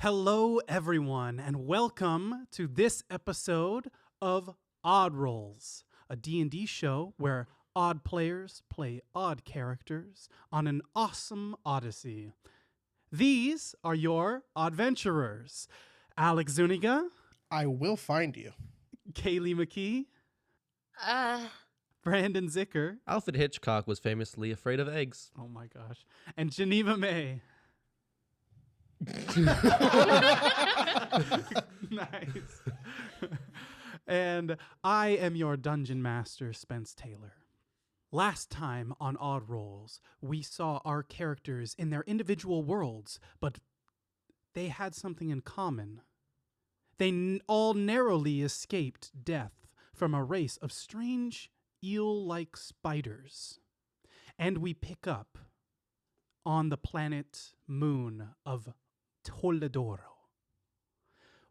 Hello, everyone, and welcome to this episode of Odd Rolls, a D&D show where odd players play odd characters on an awesome odyssey. These are your adventurers, Alex Zuniga, I will find you. Kayleigh Mckee, Brandon Zicker. Alfred Hitchcock was famously afraid of eggs. Oh my gosh. And Geneva May. Nice. And I am your dungeon master, Spence Taylor. Last time on Odd Rolls, we saw our characters in their individual worlds, but they had something in common. They all narrowly escaped death from a race of strange eel-like spiders. And we pick up on the planet moon of Toledoro,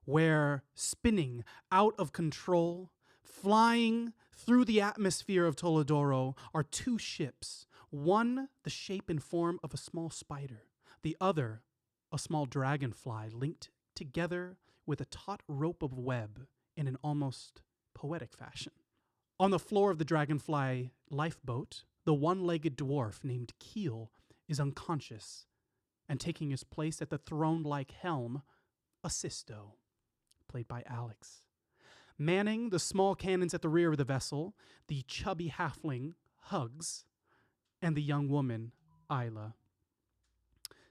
where spinning out of control, flying through the atmosphere of Toledoro are two ships, one the shape and form of a small spider, the other a small dragonfly linked together with a taut rope of web in an almost poetic fashion. On the floor of the dragonfly lifeboat, the one-legged dwarf named Keel is unconscious, and taking his place at the throne-like helm, Asisto, played by Alex. Manning the small cannons at the rear of the vessel, the chubby halfling, Hugs, and the young woman, Ayla,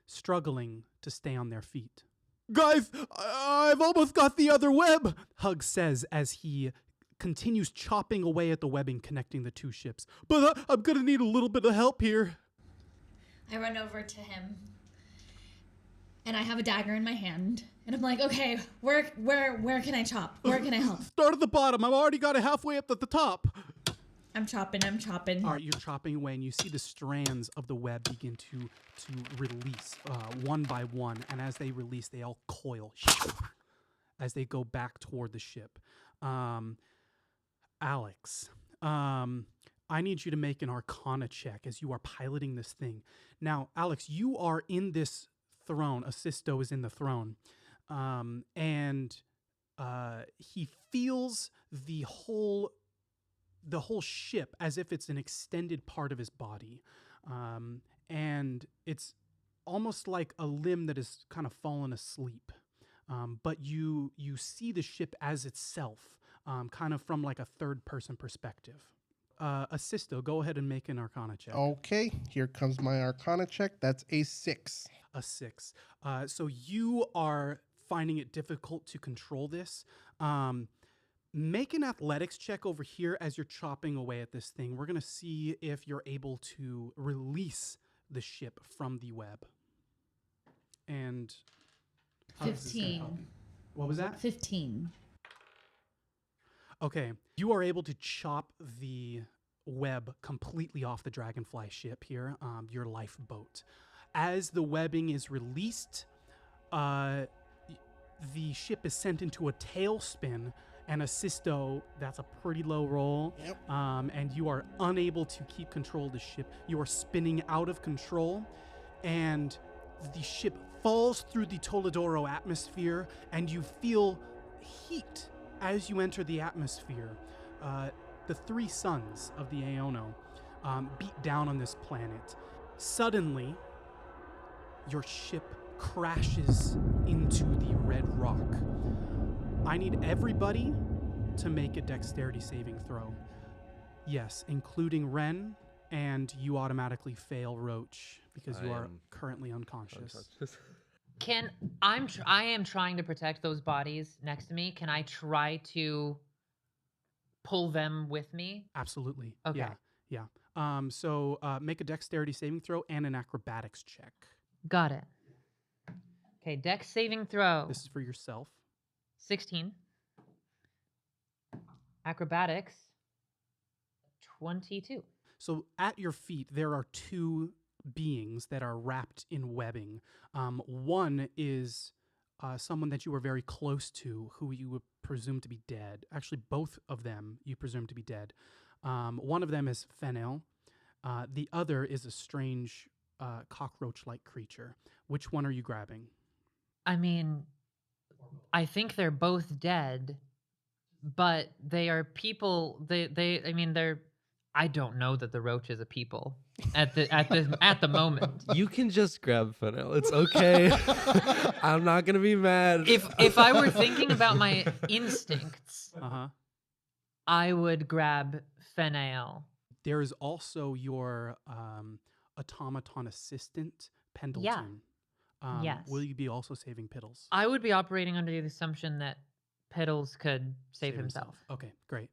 struggling to stay on their feet. "Guys, I've almost got the other web," Hugs says as he continues chopping away at the webbing connecting the two ships. "But I'm going to need a little bit of help here." I run over to him, and I have a dagger in my hand, and I'm like, "Okay, where can I chop? Where can I help?" "Start at the bottom. I've already got it halfway up at the top." I'm chopping. All right, you're chopping away, and you see the strands of the web begin to release one by one, and as they release, they all coil as they go back toward the ship. Alex, I need you to make an Arcana check as you are piloting this thing. Now, Alex, you are in this throne. Asisto is in the throne. And he feels the whole ship as if it's an extended part of his body. And it's almost like a limb that has kind of fallen asleep. But you see the ship as itself, kind of from like a third-person perspective. Asisto, go ahead and make an Arcana check. Okay, here comes my Arcana check. That's a 6. A 6. So you are finding it difficult to control this. Make an athletics check over here as you're chopping away at this thing. We're going to see if you're able to release the ship from the web. And 15. What was that? 15. Okay, you are able to chop the web completely off the dragonfly ship here, your lifeboat. As the webbing is released, the ship is sent into a tailspin, and Asisto, that's a pretty low roll, Yep. and you are unable to keep control of the ship. You are spinning out of control, and the ship falls through the Toledoro atmosphere, and you feel heat as you enter the atmosphere. The three suns of the Aeono beat down on this planet. Suddenly, your ship crashes into the red rock. I need everybody to make a dexterity saving throw. Yes, including Wren, and you automatically fail Roach because you are currently unconscious. I am trying to protect those bodies next to me. Can I try to pull them with me? Absolutely. Okay. Yeah. So make a dexterity saving throw and an acrobatics check. Got it. Okay, dex saving throw. This is for yourself. 16. Acrobatics 22. So at your feet, there are two beings that are wrapped in webbing. One is someone that you were very close to, who you would presume to be dead. Actually, both of them you presume to be dead. One of them is Fennel. The other is a strange cockroach-like creature. Which one are you grabbing? I mean, I think they're both dead, but they are people. I mean, they're. I don't know that the roach is a people at the moment. You can just grab Fennel. It's okay. I'm not gonna be mad. If I were thinking about my instincts, Uh-huh. I would grab Fennel. There is also your automaton assistant, Pendleton. Yes. Will you be also saving Piddles? I would be operating under the assumption that Piddles could save himself. Okay, great.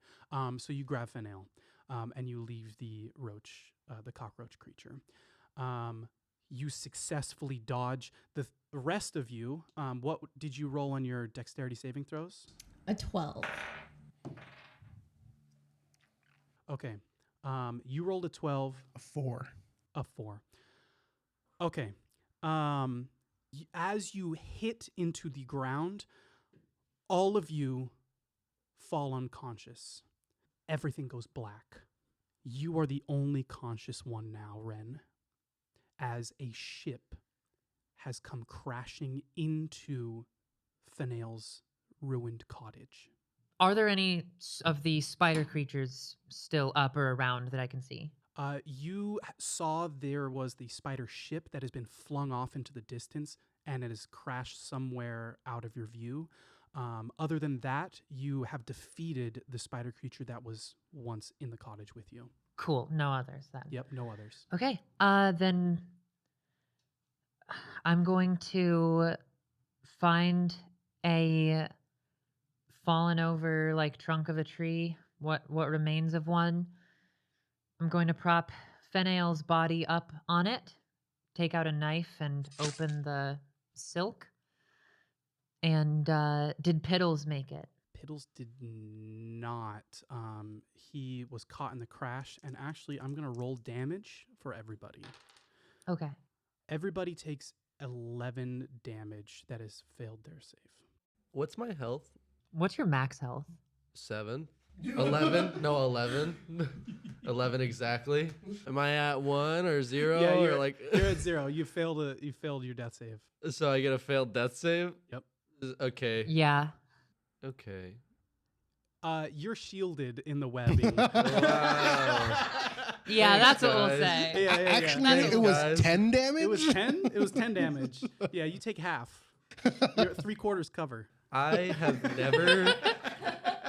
So you grab Fennel, and you leave the roach, the cockroach creature. You successfully dodge. The rest of you, what did you roll on your dexterity saving throws? A 12. Okay. You rolled a 12. A 4. A 4. Okay. As you hit into the ground, all of you fall unconscious. Everything goes black. You are the only conscious one now, Wren, as a ship has come crashing into Fennel's ruined cottage. Are there any of the spider creatures still up or around that I can see? You saw there was the spider ship that has been flung off into the distance, and it has crashed somewhere out of your view. Other than that, you have defeated the spider creature that was once in the cottage with you. Cool. No others then. Yep, no others. Okay. Then I'm going to find a fallen over like trunk of a tree, what remains of one. I'm going to prop Fennel's body up on it, take out a knife and open the silk. And did Piddles make it? Piddles did not. He was caught in the crash, and actually, I'm going to roll damage for everybody. Okay. Everybody takes 11 damage that has failed their save. What's my health? What's your max health? 7. 11? No, 11. 11 exactly. Am I at 1 or 0? Yeah, or like you're at 0. You failed your death save. So I get a failed death save? Yep. Okay. Yeah. Okay. You're shielded in the webbing. Wow. Yeah, Thanks, that's what we'll guys. say. Yeah. Actually, That's it was guys. 10 damage? It was 10? It was 10 damage. Yeah, you take half. You're at 3/4 cover. I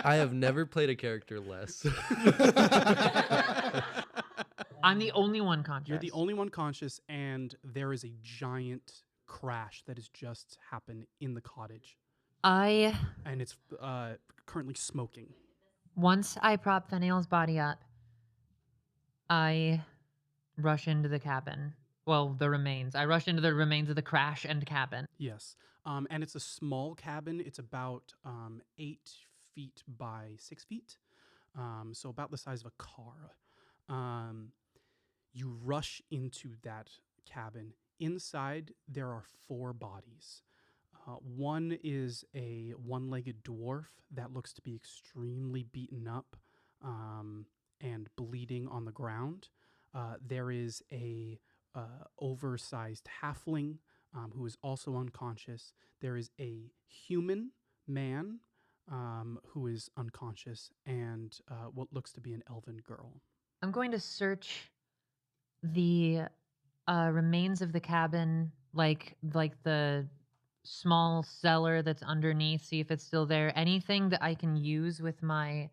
have never played a character less. I'm the only one conscious. You're the only one conscious, and there is a giant crash that has just happened in the cottage, and it's currently smoking. Once I prop Fennel's body up, I rush into the cabin. Well, the remains. I rush into the remains of the crash and cabin. Yes. And it's a small cabin. It's about 8 feet by 6 feet. So about the size of a car. You rush into that cabin. Inside, there are 4 bodies. One is a one-legged dwarf that looks to be extremely beaten up and bleeding on the ground. There is a oversized halfling who is also unconscious. There is a human man who is unconscious, and what looks to be an elven girl. I'm going to search the remains of the cabin, like the small cellar that's underneath, see if it's still there. Anything that I can use with my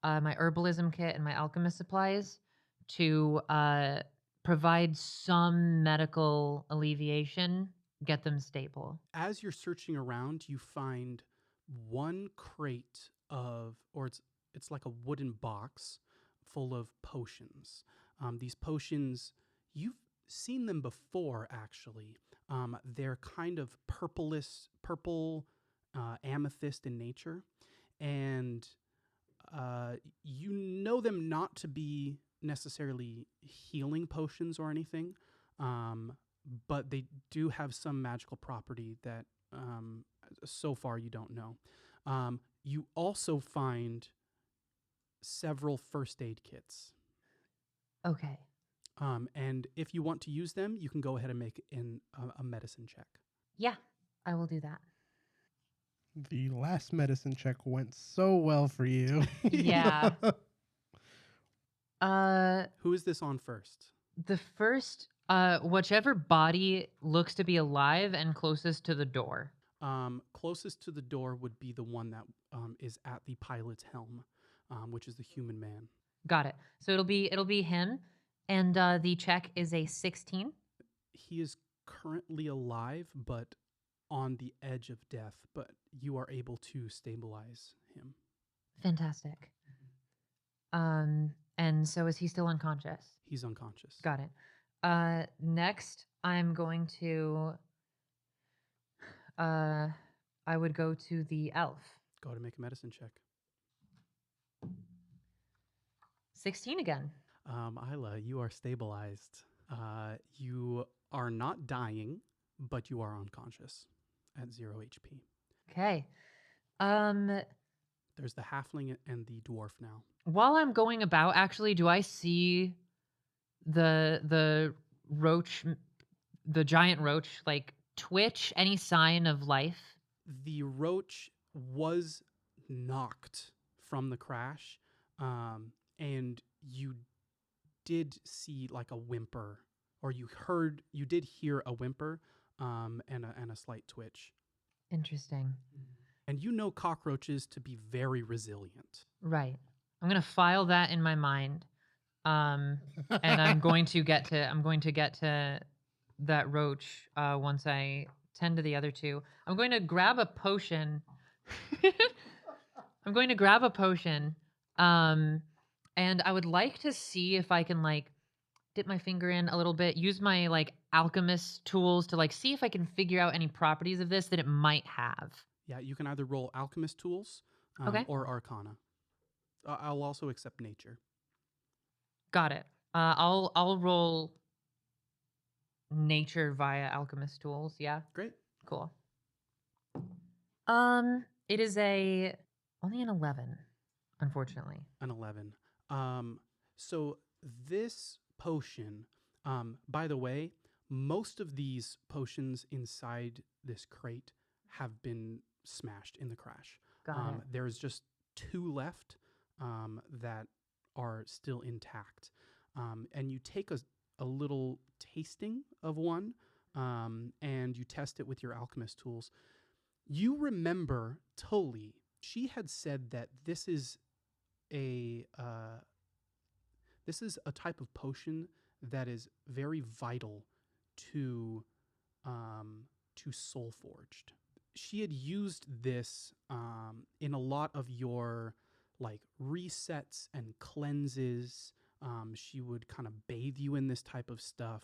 my herbalism kit and my alchemist supplies to provide some medical alleviation, get them stable. As you're searching around, you find one crate of, or it's like a wooden box full of potions. These potions, you've seen them before, actually. They're kind of purple amethyst in nature, and you know them not to be necessarily healing potions or anything, but they do have some magical property that so far you don't know. You also find several first aid kits. Okay. And if you want to use them, you can go ahead and make a medicine check. Yeah, I will do that. The last medicine check went so well for you. Yeah. Who is this on first? The first, whichever body looks to be alive and closest to the door. Closest to the door would be the one that is at the pilot's helm, which is the human man. Got it. So it'll be him, and the check is a 16. He is currently alive, but on the edge of death, but you are able to stabilize him. Fantastic. And so is he still unconscious? He's unconscious. Got it. Next, I'm going to. I would go to the elf. Go to make a medicine check. 16 again. Ayla, you are stabilized. You are not dying, but you are unconscious at 0 HP. Okay. There's the halfling and the dwarf now. While I'm going about, actually, do I see the roach, the giant roach, like twitch? Any sign of life? The roach was knocked from the crash, and you did see like a whimper, or you did hear a whimper, and a slight twitch. Interesting. And you know cockroaches to be very resilient. Right. I'm gonna file that in my mind, and I'm going to get to that roach once I tend to the other two. I'm going to grab a potion. I'm going to grab a potion, and I would like to see if I can like dip my finger in a little bit, use my like alchemist tools to like see if I can figure out any properties of this that it might have. Yeah, you can either roll alchemist tools Okay. or arcana. I'll also accept nature. Got it. I'll roll nature via alchemist tools. Yeah. Great. Cool. It is only an 11, unfortunately. An 11. So this potion, by the way, most of these potions inside this crate have been smashed in the crash. Got it. There's just 2 left that are still intact. And you take a little tasting of one, and you test it with your alchemist tools. You remember Tully. She had said that this is a type of potion that is very vital to Soulforged. She had used this in a lot of your like resets and cleanses. She would kind of bathe you in this type of stuff.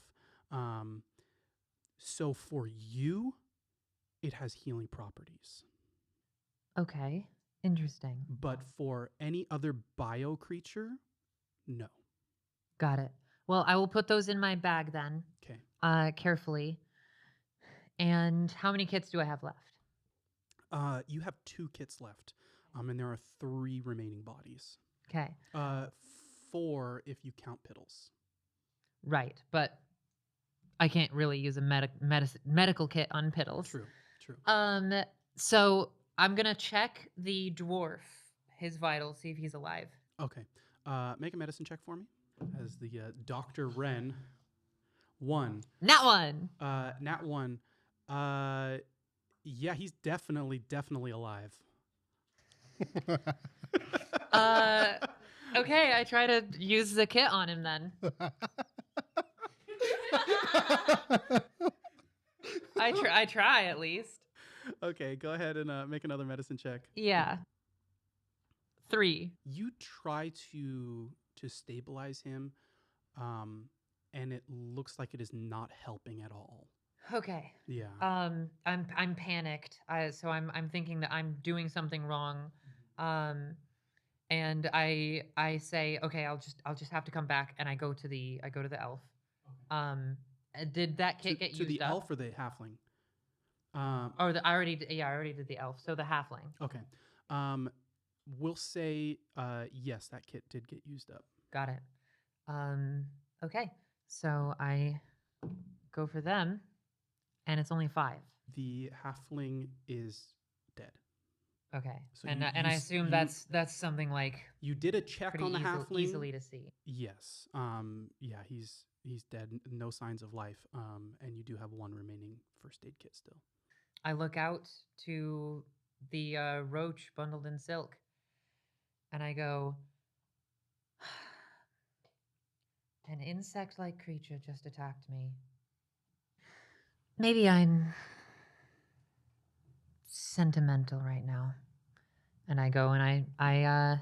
So for you, it has healing properties. Okay. Interesting. But for any other bio creature, no. Got it. Well, I will put those in my bag then, Okay. carefully. And how many kits do I have left? You have 2 kits left, and there are 3 remaining bodies. Okay. 4 if you count piddles. Right, but I can't really use a medical kit on piddles. True. So I'm gonna check the dwarf, his vitals, see if he's alive. Okay. Make a medicine check for me. As the Dr. Wren. 1. Not one. Nat 1. Yeah, he's definitely alive. Okay, I try to use the kit on him then. I try at least. Okay, go ahead and make another medicine check. Yeah. 3. You try to stabilize him, and it looks like it is not helping at all. Okay. Yeah. I'm panicked. So I'm thinking that I'm doing something wrong. And I say, okay, I'll just have to come back, and I go to the elf. Did that kit get used to the up? elf or the halfling? I already did the elf. So the halfling. Okay. We'll say yes, that kit did get used up. Got it. Okay. So I go for them, and it's only 5. The halfling is dead. Okay. So and you- and you I s- assume you- that's something like You did a check pretty on the halfling. easily to see. Yes. Yeah, he's dead. No signs of life. And you do have one remaining first aid kit still. I look out to the roach bundled in silk, and I go, an insect-like creature just attacked me. Maybe I'm sentimental right now. And I go and I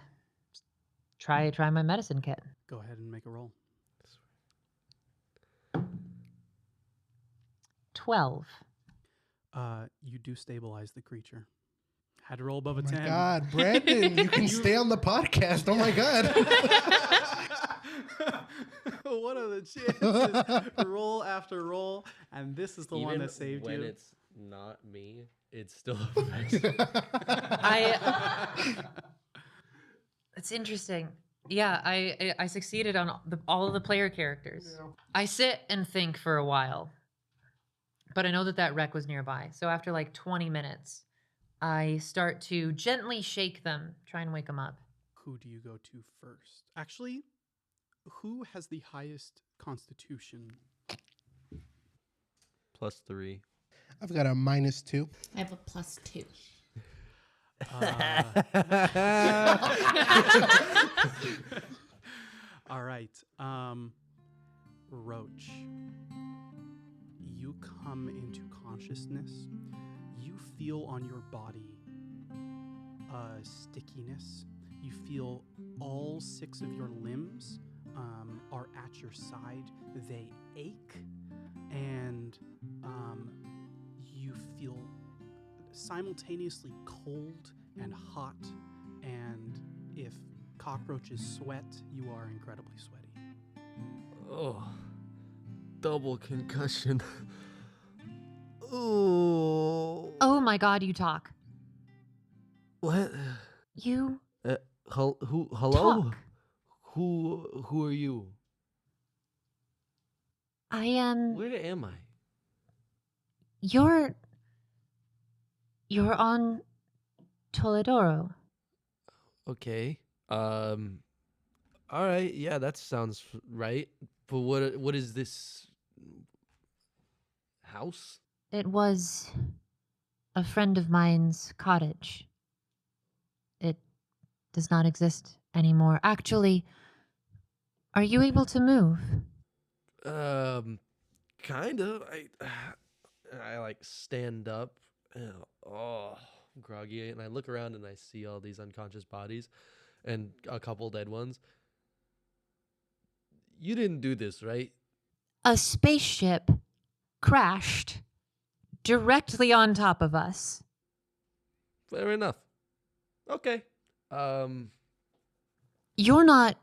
try my medicine kit. Go ahead and make a roll. 12. You do stabilize the creature. Had to roll above Oh a my 10. God, Brandon, you can stay on the podcast. Oh my God. What are the chances? Roll after roll, and this is the one Even that saved when you. it's not me, it still affects. It's interesting. Yeah, I succeeded on all of the player characters. Yeah. I sit and think for a while, but I know that wreck was nearby. So after like 20 minutes, I start to gently shake them, try and wake them up. Who do you go to first? Actually, who has the highest constitution? +3. I've got a -2. I have a +2. All right. Roach, you come into consciousness. You feel on your body stickiness. You feel all 6 of your limbs are at your side. They ache, and you feel simultaneously cold and hot, and if cockroaches sweat, you are incredibly sweaty. Oh, double concussion. Oh. Oh my god, you talk. What? You Who? Hello? talk. Who are you? I am. Where am I? You're on Toledoro. Okay. All right. Yeah, that sounds right. But what is this house? It was a friend of mine's cottage. It does not exist anymore. Actually, are you able to move? Kind of. I like stand up. Oh, I'm groggy, and I look around and I see all these unconscious bodies, and a couple dead ones. You didn't do this, right? A spaceship crashed directly on top of us. Fair enough. Okay. You're not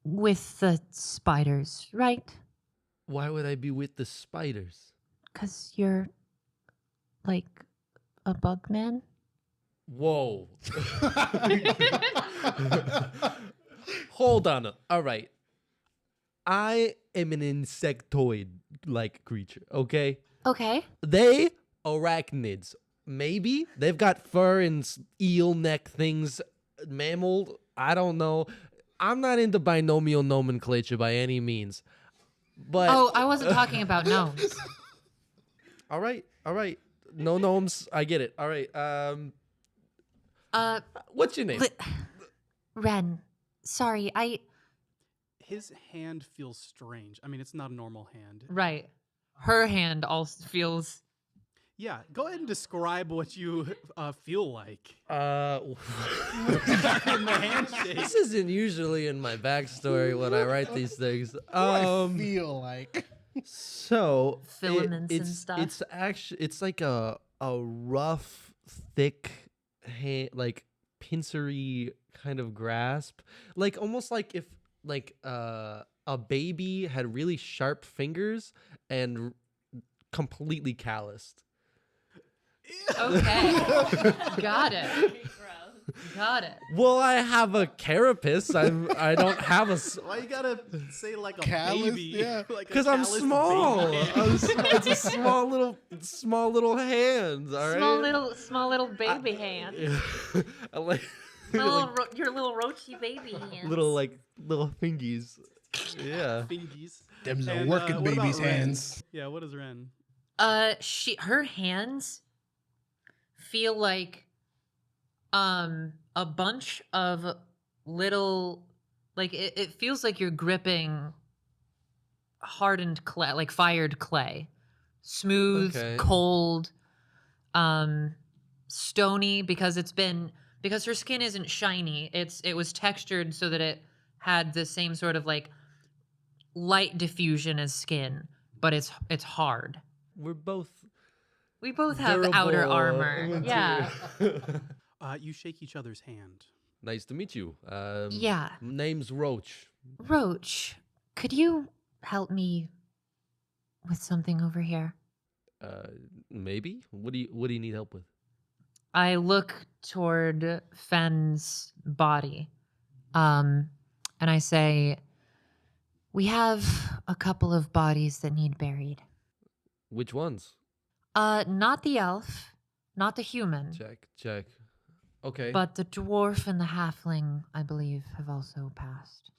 with the spiders, right? Why would I be with the spiders? 'Cause you're like a bug man? Whoa. Hold on. All right. I am an insectoid-like creature, okay? Okay. They arachnids. Maybe they've got fur and eel neck things, mammal. I don't know. I'm not into binomial nomenclature by any means. But Oh, I wasn't talking about gnomes. all right. No gnomes. I get it. All right. What's your name? Wren. Sorry, His hand feels strange. I mean, it's not a normal hand. Right. Her hand also feels... Yeah, go ahead and describe what you feel like. In the handshake. This isn't usually in my backstory when I write these things. I feel like So Filaments and it's stuff. it's actually it's like a rough, thick, like pincery kind of grasp, like almost like if like a baby had really sharp fingers and completely calloused. Okay. Got it. Got it. Well, I have a carapace. I don't have a. Why you gotta say like a Callous, baby? yeah. Like a Because I'm calloused small. baby. It's a small little hands. All right. Small little baby hands. Yeah. I like Your little roachy baby hands. little fingies. Yeah. Fingies. Them's And, a working what about baby's Wren? hands. Yeah, what is Wren? Her hands feel like a bunch of little, like it feels like you're gripping hardened clay, like fired clay. Smooth, Okay. cold, stony because her skin isn't shiny. It was textured so that it had the same sort of like light diffusion as skin, but it's hard. We both have outer durable armor. material. Yeah. You shake each other's hand. Nice to meet you. Yeah. Name's Roach. Roach, could you help me with something over here? Maybe. What do you need help with? I look toward Fenn's body. And I say, we have a couple of bodies that need buried. Which ones? Not the elf, not the human, Check. Okay. but the dwarf and the halfling, I believe, have also passed.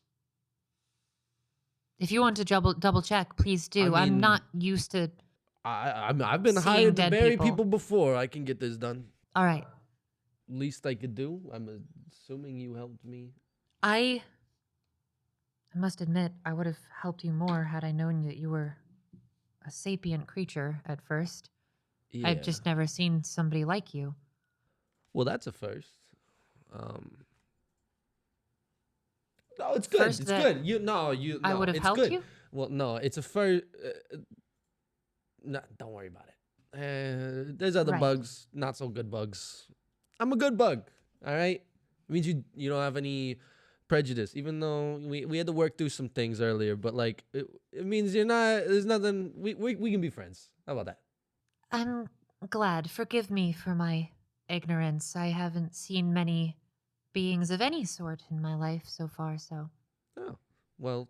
If you want to double check, please do. I I'm mean, not used to. I've been Seeing hired to dead bury people. people before. I can get this done. All right. Least I could do. I'm assuming you helped me. I must admit, I would have helped you more had I known that you were a sapient creature at first. Yeah. I've just never seen somebody like you. Well, that's a first. No, it's good. First It's that good. You. I no, would have it's helped good. you? Well, no, it's a first. No, don't worry about it. There's other Right. bugs, not so good bugs. I'm a good bug. All right. It means you don't have any prejudice, even though we had to work through some things earlier. But like, it means you're not. There's nothing. We can be friends. How about that? I'm glad. Forgive me for my ignorance. I haven't seen many beings of any sort in my life so far, so. Oh, well,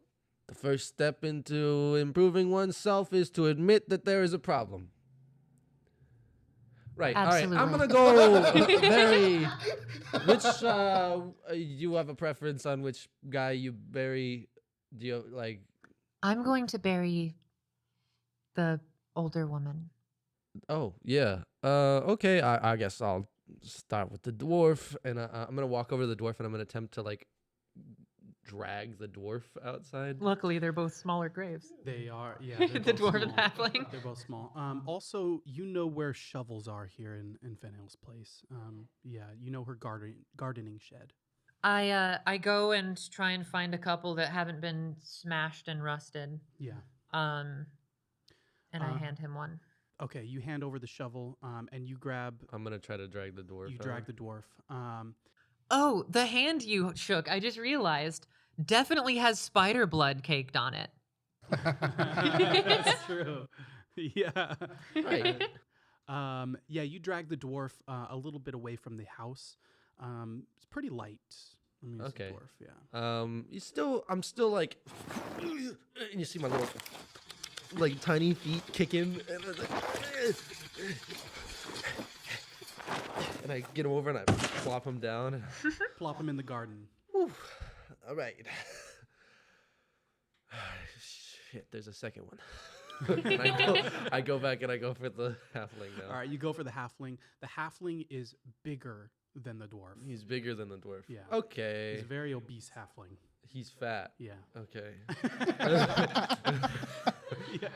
the first step into improving oneself is to admit that there is a problem. Right. Absolutely. All right. I'm gonna go bury. Which you have a preference on which guy you bury? Do you like? I'm going to bury the older woman. Oh yeah. Okay. I guess I'll start with the dwarf, and I'm gonna walk over to the dwarf, and I'm gonna attempt to like drag the dwarf outside. Luckily, they're both smaller graves. They are, yeah. They're The both dwarf and small. halfling. They're both small. Also, you know where shovels are here in Fenel's place. Yeah, you know her gardening shed. I go and try and find a couple that haven't been smashed and rusted. Yeah. And I hand him one. Okay, you hand over the shovel, and you grab. I'm gonna try to drag the dwarf. You drag the dwarf. Oh, the hand you shook, I just realized, definitely has spider blood caked on it. That's true. Yeah. Right. Yeah, you drag the dwarf a little bit away from the house. It's pretty light. I mean, it's Okay. a dwarf, yeah. I'm still like, and you see my little, like tiny feet kicking, and I get him over and I plop him down. Plop him in the garden. Whew. All right. Shit, there's a second one. And I go back and I go for the halfling now. All right, you go for the halfling. The halfling is bigger than the dwarf. He's bigger than the dwarf. Yeah. Okay. He's a very obese halfling. He's fat. Yeah. Okay. Yeah.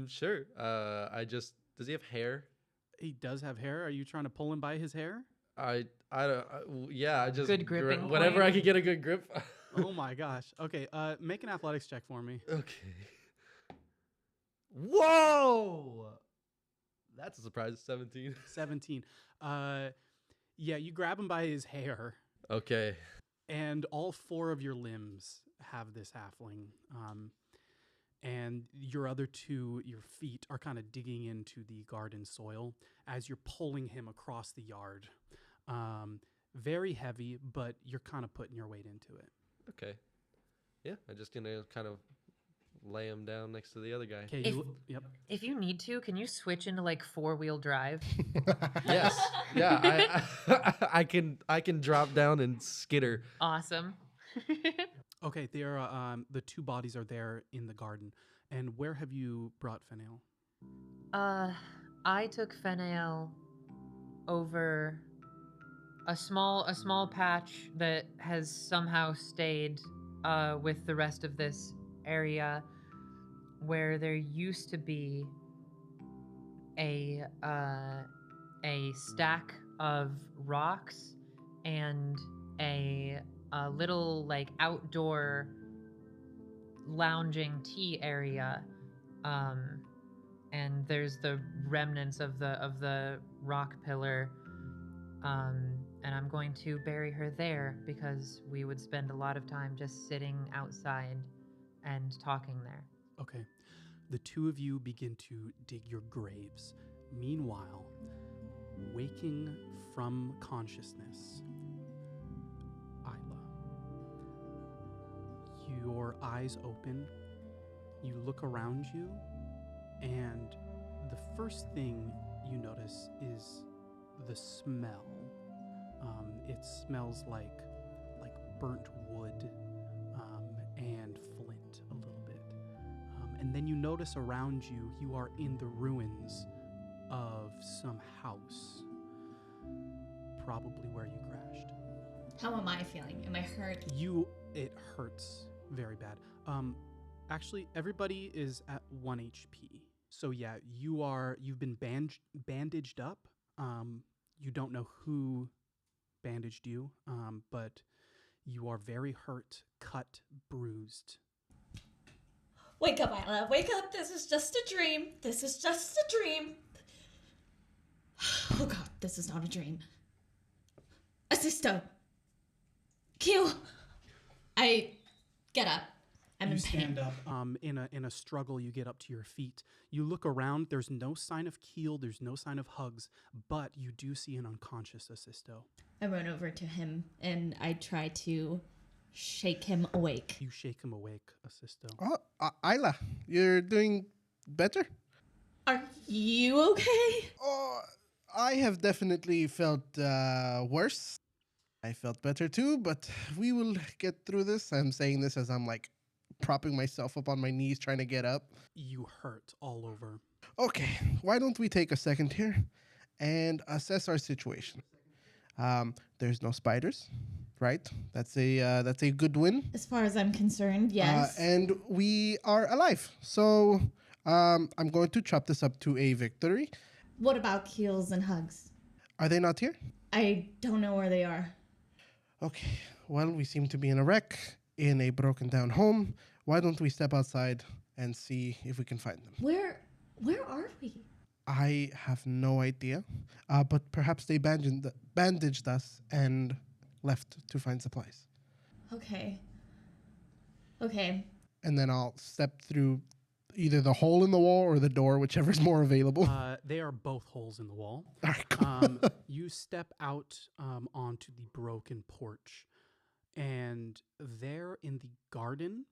Sure. Does he have hair? He does have hair. Are you trying to pull him by his hair? I just Good gripping whenever point. I could get a good grip. Oh my gosh. Okay, make an athletics check for me. Okay. Whoa! That's a surprise. 17. 17. Yeah, you grab him by his hair, Okay. and all four of your limbs have this halfling. And your other two, your feet, are kind of digging into the garden soil as you're pulling him across the yard. Very heavy, but you're kind of putting your weight into it. Okay. Yeah, I'm just gonna kind of lay him down next to the other guy. Okay, yep. If you need to, can you switch into like 4-wheel drive? Yes. Yeah. I can drop down and skitter. Awesome. Okay, there are the two bodies are there in the garden. And where have you brought Fenale? I took Fenale over a small patch that has somehow stayed with the rest of this area, where there used to be a stack of rocks and a little like outdoor lounging tea area, and there's the remnants of the rock pillar, and I'm going to bury her there because we would spend a lot of time just sitting outside and talking there. Okay. The two of you begin to dig your graves. Meanwhile, waking from consciousness, Ayla, your eyes open, you look around you, and the first thing you notice is the smell. It smells like burnt wood and flint a little bit. And then you notice around you, you are in the ruins of some house, probably where you crashed. How am I feeling? Am I hurt? It hurts very bad. Actually, everybody is at 1 HP. So yeah, you've been bandaged up. You don't know who bandaged you, but you are very hurt, cut, bruised. Wake up, Ayla. Wake up. This is just a dream. This is just a dream. Oh god, this is not a dream. Asisto. Q. I get up. I'm in pain. Stand up. In a struggle, you get up to your feet. You look around. There's no sign of Keel. There's no sign of Hugs, but you do see an unconscious Asisto. I run over to him and I try to shake him awake. You shake him awake, Asisto. Oh, Ayla, you're doing better? Are you okay? Oh, I have definitely felt worse. I felt better too, but we will get through this. I'm saying this as I'm like propping myself up on my knees trying to get up. You hurt all over. Okay, why don't we take a second here and assess our situation? There's no spiders, right? That's a good win. As far as I'm concerned, yes. And we are alive. So I'm going to chop this up to a victory. What about Keels and Hugs? Are they not here? I don't know where they are. Okay, well, we seem to be in a wreck, in a broken down home. Why don't we step outside and see if we can find them? Where are we? I have no idea, but perhaps they bandaged us and left to find supplies. Okay. And then I'll step through either the hole in the wall or the door, whichever's more available. They are both holes in the wall. All right, cool. You step out onto the broken porch, and there in the garden,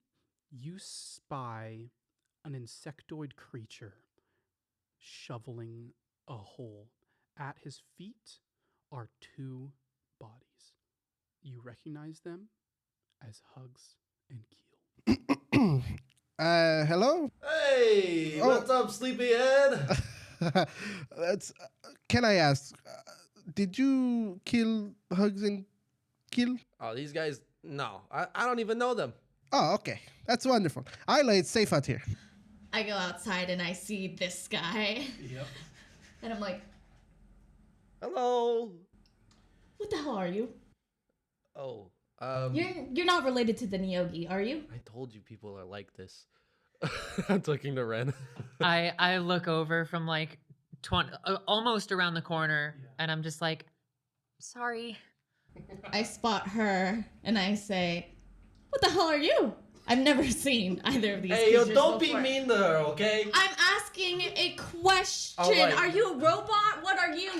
you spy an insectoid creature shoveling a hole. At his feet are two bodies. You recognize them as Hugs and Keel. Hello? Hey, what's up, sleepyhead? That's. Can I ask? Did you kill Hugs and Kill? Oh, these guys, no. I don't even know them. Oh, okay. That's wonderful. Ayla, it's safe out here. I go outside and I see this guy. Yep. And I'm like, Hello. what the hell are you? Oh, You're not related to the Nyogi, are you? I told you people are like this. I'm looking to Wren. I look over from like 20, almost around the corner, and I'm just like, sorry. I spot her and I say, what the hell are you? I've never seen either of these Hey, yo, creatures don't before. be mean to her, okay? I'm asking a question. All right. Are you a robot? What are you?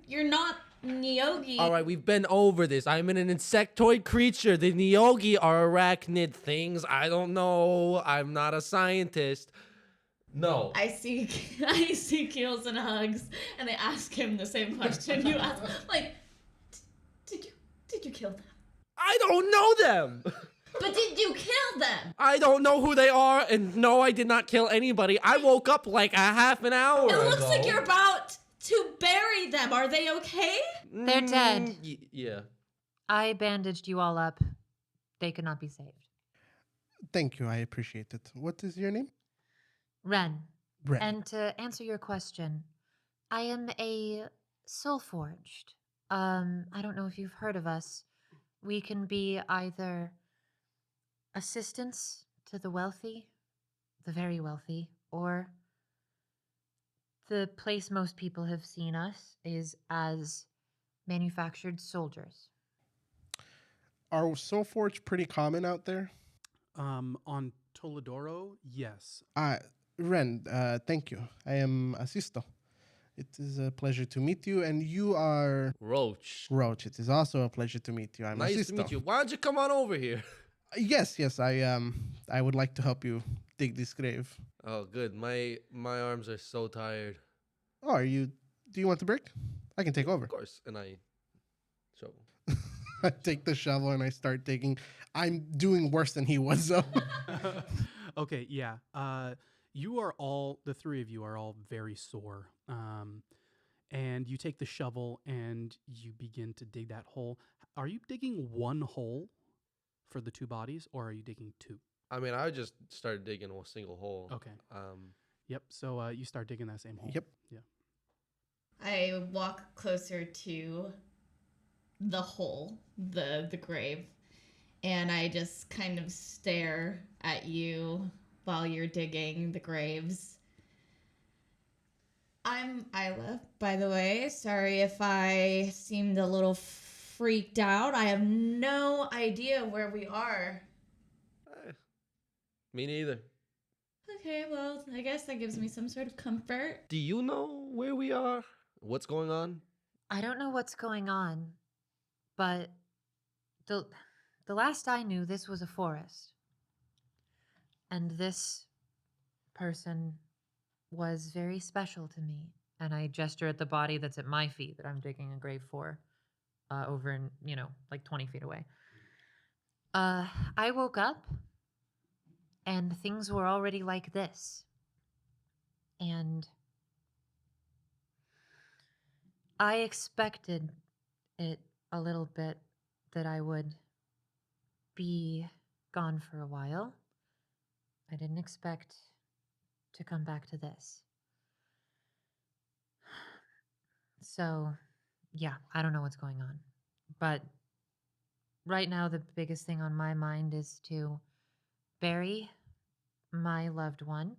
You're not Nyogi. All right, we've been over this. I'm an insectoid creature. The Nyogi are arachnid things. I don't know. I'm not a scientist. No. I see Keels and Hugs, and they ask him the same question you asked. Like, did you kill them? I don't know them. But did you kill them? I don't know who they are, and no, I did not kill anybody. I woke up like a half an hour It looks ago. like you're about to bury them. Are they okay? They're dead. Yeah. I bandaged you all up. They could not be saved. Thank you. I appreciate it. What is your name? Wren. Wren. And to answer your question, I am a soul forged. I don't know if you've heard of us. We can be either assistants to the wealthy, the very wealthy, or the place most people have seen us is as manufactured soldiers. Are soul forge pretty common out there? On Toledoro, yes. Ren, thank you. I am Asisto. It is a pleasure to meet you, and you are Roach. Roach. It is also a pleasure to meet you. I'm Nice Asisto. to meet you. Why don't you come on over here? Yes. I would like to help you dig this grave. Oh, good. My arms are so tired. Oh, do you want the break? I can take over. Of course. And I shovel. I take the shovel and I start digging. I'm doing worse than he was, though. Okay, yeah. The three of you are all very sore. And you take the shovel and you begin to dig that hole. Are you digging one hole for the two bodies, or are you digging two? I mean, I just started digging a single hole. Okay. Yep. So you start digging that same hole. Yep. Yeah. I walk closer to the hole, the grave, and I just kind of stare at you while you're digging the graves. I'm Ayla, by the way. Sorry if I seemed a little freaked out. I have no idea where we are. Me neither. Okay, well, I guess that gives me some sort of comfort. Do you know where we are? What's going on? I don't know what's going on, but the last I knew, this was a forest. And this person was very special to me. And I gesture at the body that's at my feet that I'm digging a grave for, over in, like 20 feet away. I woke up and things were already like this. And I expected it a little bit that I would be gone for a while. I didn't expect to come back to this. So, yeah, I don't know what's going on. But right now, the biggest thing on my mind is to bury my loved one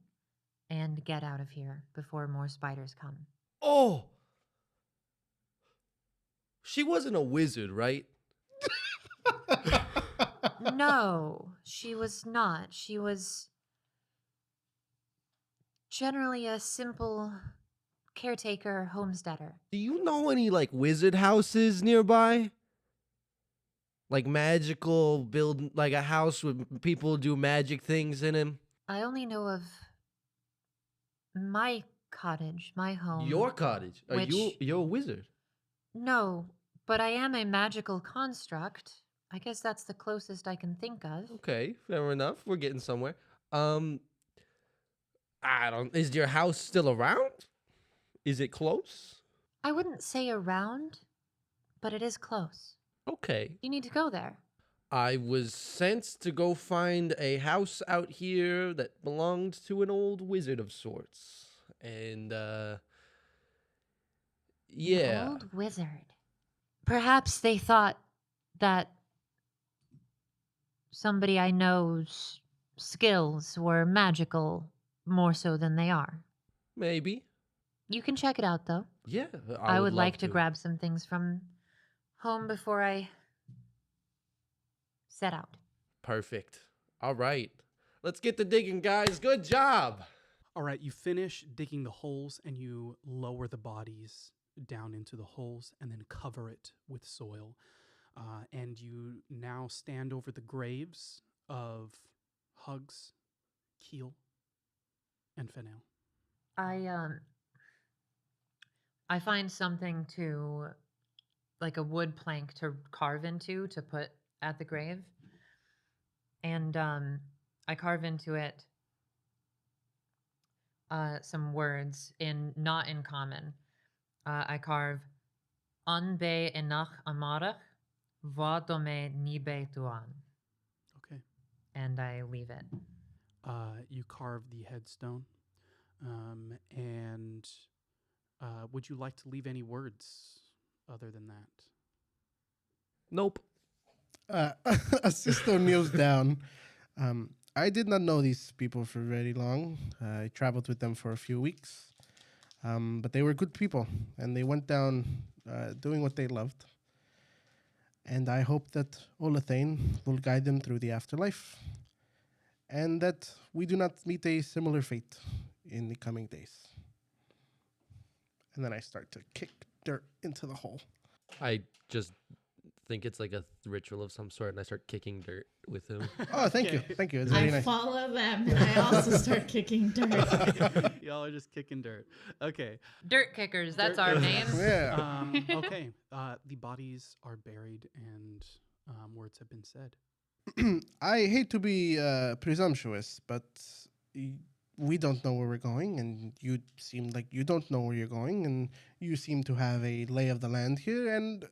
and get out of here before more spiders come. Oh! She wasn't a wizard, right? No, she was not. She was generally a simple caretaker homesteader. Do you know any, wizard houses nearby? Like magical like a house with people do magic things in him? I only know of my cottage, my home. Your cottage? You're a wizard? No, but I am a magical construct. I guess that's the closest I can think of. Okay, fair enough. We're getting somewhere. Is your house still around? Is it close? I wouldn't say around, but it is close. Okay. You need to go there. I was sent to go find a house out here that belonged to an old wizard of sorts. And, yeah. An old wizard. Perhaps they thought that somebody I know's skills were magical more so than they are. Maybe. You can check it out, though. Yeah. I would like love to grab some things from home before I set out. Perfect. All right. Let's get to digging, guys. Good job. All right, you finish digging the holes and you lower the bodies down into the holes and then cover it with soil. And you now stand over the graves of Hugs, Keel, and Fennel. I find something to, like a wood plank to carve into to put at the grave, and I carve into it some words not in common. I carve Anbe enach amarach vadome nibe tuan, Okay. and I leave it. You carve the headstone. And would you like to leave any words other than that? Nope. Asisto kneels down. I did not know these people for very long. I traveled with them for a few weeks. But they were good people, and they went down doing what they loved. And I hope that Olathane will guide them through the afterlife, and that we do not meet a similar fate in the coming days. And then I start to kick dirt into the hole. I just think it's like a ritual of some sort, and I start kicking dirt with him. Oh, thank you. Thank you. It's very I nice. follow them and I also start kicking dirt. Y'all are just kicking dirt. Okay. Dirt kickers, that's Dirt our kickers. name. Yeah. Okay. The bodies are buried and words have been said. I hate to be presumptuous, but we don't know where we're going, and you seem like you don't know where you're going, and you seem to have a lay of the land here. And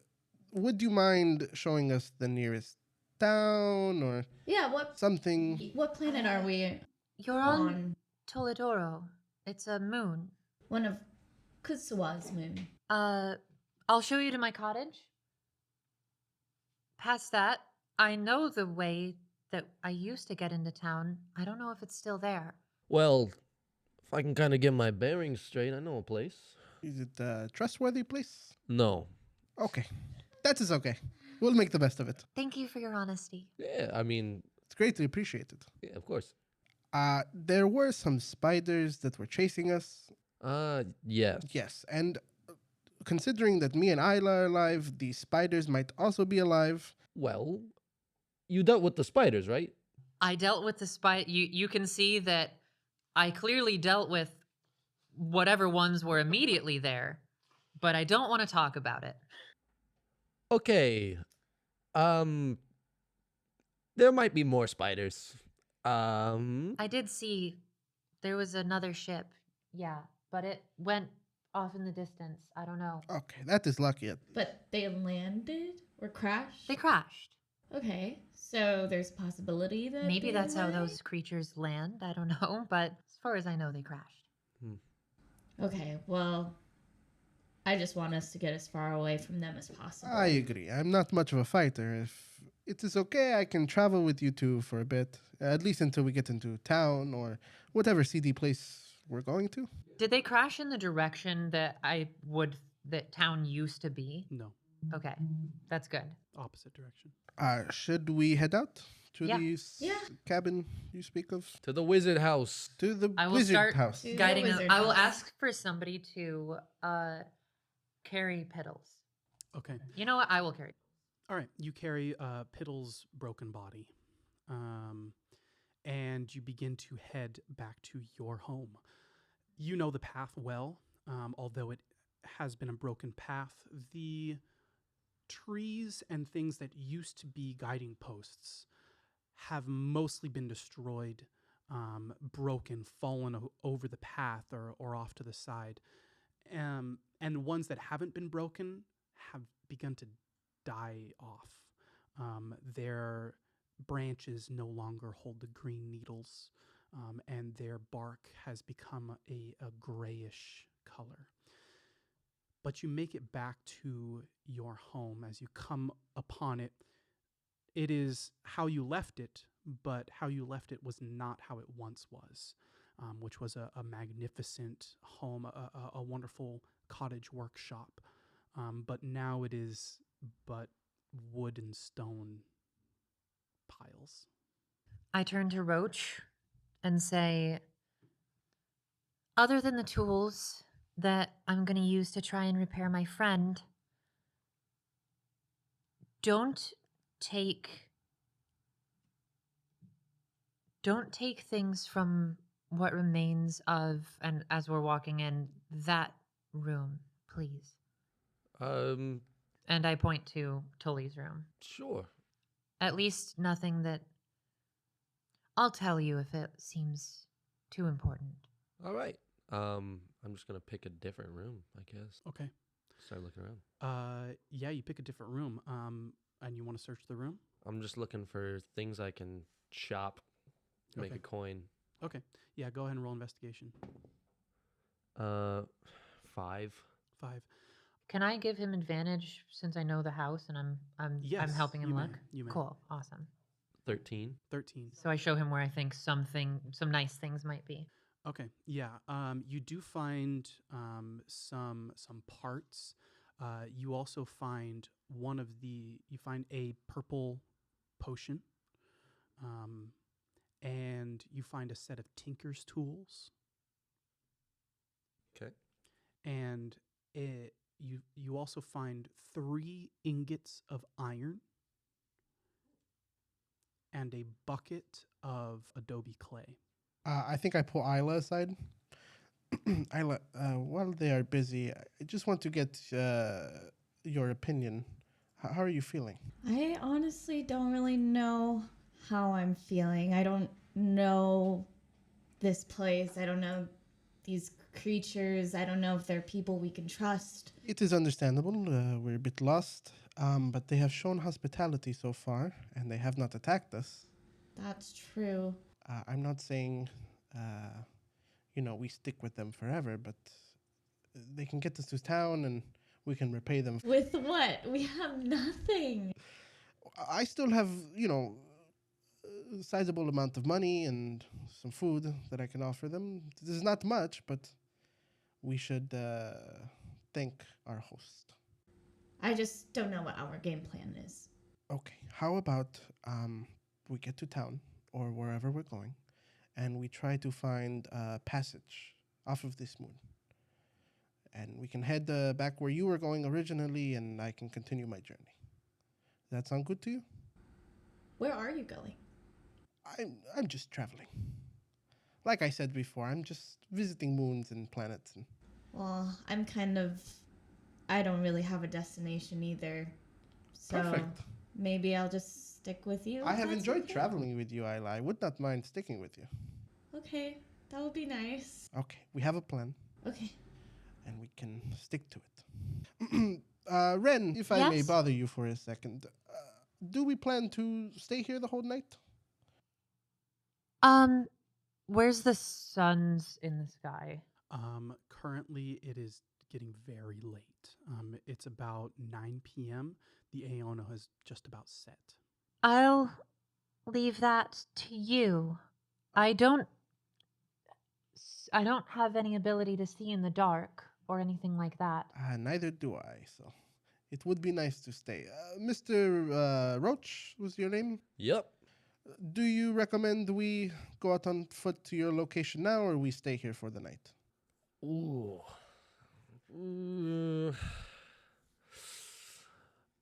would you mind showing us the nearest town or Yeah, something? what planet are we You're on Toledoro. It's a moon. One of Kusuwa's moon. I'll show you to my cottage. Past that, I know the way that I used to get into town. I don't know if it's still there. Well, if I can kind of get my bearings straight, I know a place. Is it a trustworthy place? No. Okay. That is okay. We'll make the best of it. Thank you for your honesty. Yeah, I mean, It's greatly appreciated. yeah, of course. There were some spiders that were chasing us. Yeah. Yes, and considering that me and Ayla are alive, the spiders might also be alive. Well, you dealt with the spiders, right? I dealt with the spider. You can see that I clearly dealt with whatever ones were immediately there, but I don't want to talk about it. Okay. There might be more spiders. I did see there was another ship. Yeah, but it went off in the distance. I don't know. Okay, that is lucky. But they landed or crashed? They crashed. Okay, so there's a possibility that Maybe they that's how might? those creatures land. I don't know, but as far as I know, they crashed. Okay, well, I just want us to get as far away from them as possible. I agree. I'm not much of a fighter. If it is okay, I can travel with you two for a bit, at least until we get into town or whatever seedy place we're going to. Did they crash in the direction that that town used to be? No, Okay, that's good. opposite direction. Should we head out to Yeah. the Yeah. cabin you speak of? To the wizard house. To the I will wizard start house. To- guiding them. wizard I will house. ask for somebody to carry Piddles. Okay. You know what? I will carry. All right. You carry Piddle's broken body. And you begin to head back to your home. You know the path well, although it has been a broken path. The trees and things that used to be guiding posts have mostly been destroyed, broken, fallen over the path or off to the side. And the ones that haven't been broken have begun to die off. Their branches no longer hold the green needles, and their bark has become a grayish color. But you make it back to your home. As you come upon it, it is how you left it, but how you left it was not how it once was, which was a magnificent home, a wonderful cottage workshop. But now it is but wood and stone piles. I turn to Roach and say, other than the tools that I'm going to use to try and repair my friend. Don't take things from what remains of, and as we're walking in, that room, please. Um, And I point to Tully's room. sure. At least nothing that... I'll tell you if it seems too important. All right. I'm just gonna pick a different room, I guess. Okay. Start looking around. Yeah, you pick a different room. And you want to search the room? I'm just looking for things I can chop to make Okay. a coin. Okay. Yeah, go ahead and roll investigation. 5. 5. Can I give him advantage since I know the house and I'm Yes, helping him you may, look? you may. Cool, awesome. 13. 13. So I show him where I think some nice things might be. Okay. Yeah. You do find some parts. You also find you find a purple potion. And you find a set of tinker's tools. Okay. And you also find 3 ingots of iron and a bucket of adobe clay. I think I pull Ayla aside. Ayla, while they are busy, I just want to get your opinion. How are you feeling? I honestly don't really know how I'm feeling. I don't know this place. I don't know these creatures. I don't know if they're people we can trust. It is understandable. We're a bit lost, but they have shown hospitality so far, and they have not attacked us. That's true. I'm not saying, we stick with them forever, but they can get us to town, and we can repay them. With what? We have nothing. I still have, a sizable amount of money and some food that I can offer them. This is not much, but we should thank our host. I just don't know what our game plan is. Okay, how about we get to town or wherever we're going, and we try to find a passage off of this moon. And we can head back where you were going originally, and I can continue my journey. Does that sound good to you? Where are you going? I'm just traveling. Like I said before, I'm just visiting moons and planets. And Well, I don't really have a destination either. So Perfect. maybe I'll just stick with you. I if have that's enjoyed okay. traveling with you, Ayla. I would not mind sticking with you. Okay, that would be nice. Okay, we have a plan, Okay. and we can stick to it. Wren, if I may Yes? bother you for a second, do we plan to stay here the whole night? Where's the suns in the sky? Currently, it is getting very late. It's about 9 p.m. The Aeono has just about set. I'll leave that to you. I don't have any ability to see in the dark or anything like that. Neither do I, so it would be nice to stay. Mr. Roach was your name? Yep. Do you recommend we go out on foot to your location now, or we stay here for the night? Ooh.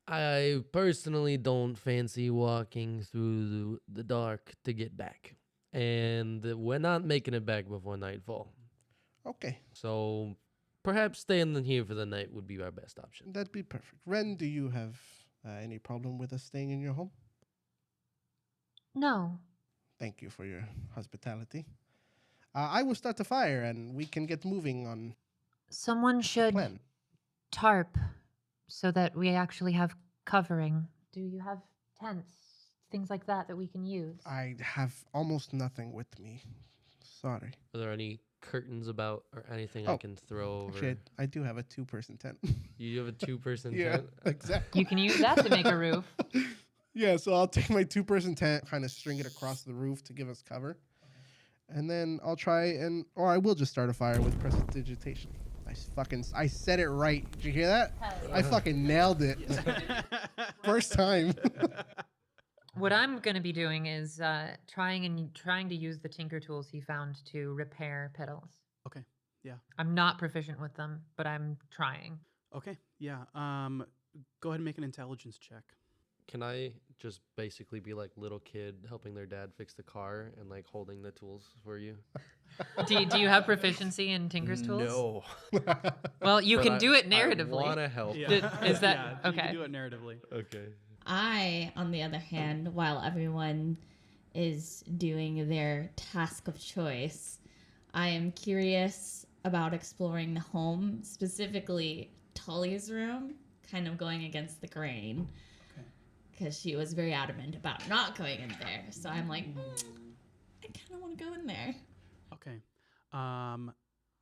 I personally don't fancy walking through the dark to get back. And we're not making it back before nightfall. Okay, So perhaps staying in here for the night would be our best option. that'd be perfect. Wren, do you have any problem with us staying in your home? No. Thank you for your hospitality. I will start the fire, and we can get moving on Someone the should plan. tarp so that we actually have covering. Do you have tents, things like that we can use? I have almost nothing with me. Sorry. Are there any curtains about or anything I Oh, can throw over? Actually, I do have a 2-person tent. You have a 2-person Yeah, tent? exactly. You can use that to make a roof. Yeah, so I'll take my 2-person tent, kind of string it across the roof to give us cover. And then I'll or I will just start a fire with prestidigitation. I said it right. Did you hear that? I fucking nailed it. First time. What I'm going to be doing is trying to use the tinker tools he found to repair pedals. Okay. Yeah. I'm not proficient with them, but I'm trying. Okay. Yeah. Go ahead and make an intelligence check. Can I just basically be like little kid helping their dad fix the car and like holding the tools for you? Do you have proficiency in Tinker's tools? No. Well, you But can do it narratively. I want to help. Is that- yeah, You okay. can do it narratively. Okay. I, on the other hand, while everyone is doing their task of choice, I am curious about exploring the home, specifically Tully's room, kind of going against the grain. Because she was very adamant about not going in there. So I'm like, I kind of want to go in there. Okay.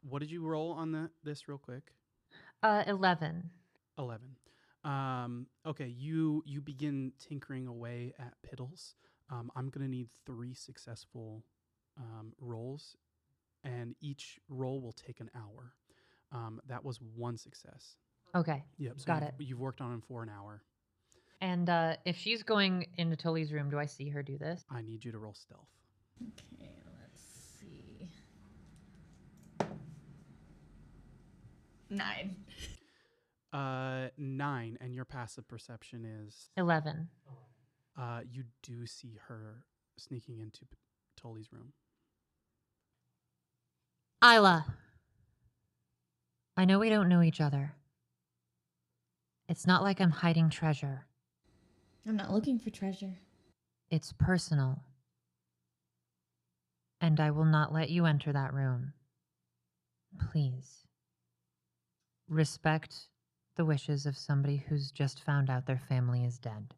What did you roll on this real quick? 11. 11. Okay, you begin tinkering away at Piddles. I'm going to need 3 successful rolls, and each roll will take an hour. That was 1 success. Okay. Yep. So Got it. You've worked on him for an hour. And if she's going into Tully's room, do I see her do this? I need you to roll stealth. Okay, let's see. 9. 9, and your passive perception is 11. you do see her sneaking into Tully's room. Ayla. I know we don't know each other. It's not like I'm hiding treasure. I'm not looking for treasure. It's personal. And I will not let you enter that room. Please. Respect the wishes of somebody who's just found out their family is dead.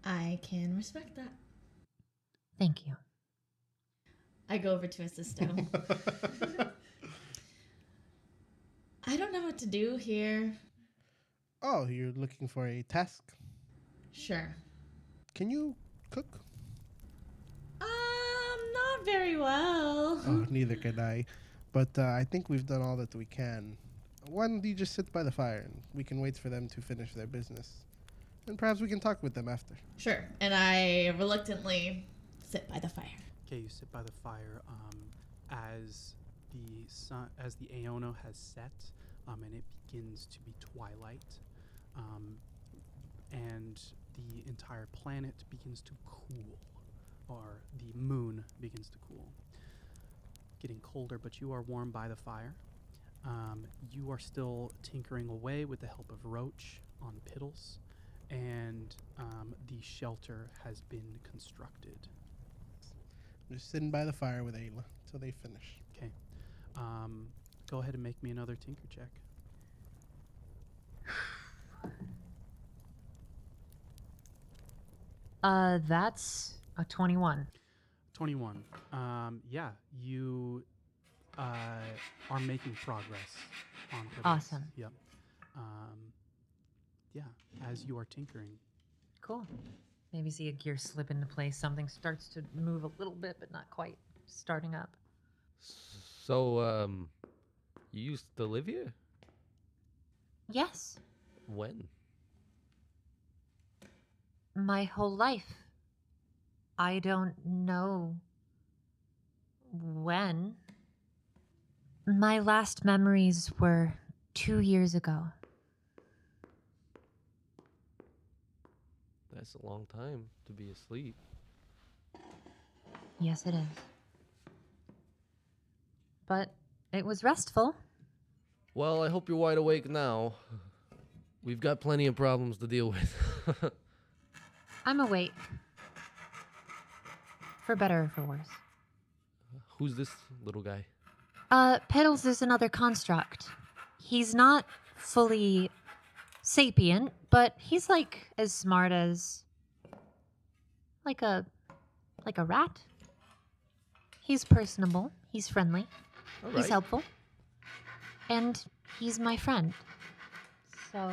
I can respect that. Thank you. I go over to Asisto. I don't know what to do here. Oh, you're looking for a task? Sure. Can you cook? Not very well. Oh, neither can I. But I think we've done all that we can. Why don't you just sit by the fire and we can wait for them to finish their business? And perhaps we can talk with them after. Sure. And I reluctantly sit by the fire. Okay, you sit by the fire as the sun, as the Aeono has set, and it begins to be twilight, and the entire planet begins to cool, or the moon begins to cool. Getting colder, but you are warm by the fire. You are still tinkering away with the help of Roach on Piddles, and the shelter has been constructed. Just sitting by the fire with Ayla till they finish. Okay. Go ahead and make me another tinker check. That's a 21. 21. Yeah, you are making progress on Piddles. Awesome. Yep. Yeah, as you are tinkering. Cool. Maybe see a gear slip into place. Something starts to move a little bit, but not quite starting up. So, you used to live here? Yes, When? my whole life. I don't know when. My last memories were 2 years ago. That's a long time to be asleep. Yes, it is. But it was restful. Well, I hope you're wide awake now. We've got plenty of problems to deal with. I'm awake. For better or for worse. Who's this little guy? Piddles is another construct. He's not fully sapient, but he's like as smart as like a rat. He's personable, he's friendly, All he's right. helpful, and he's my friend. So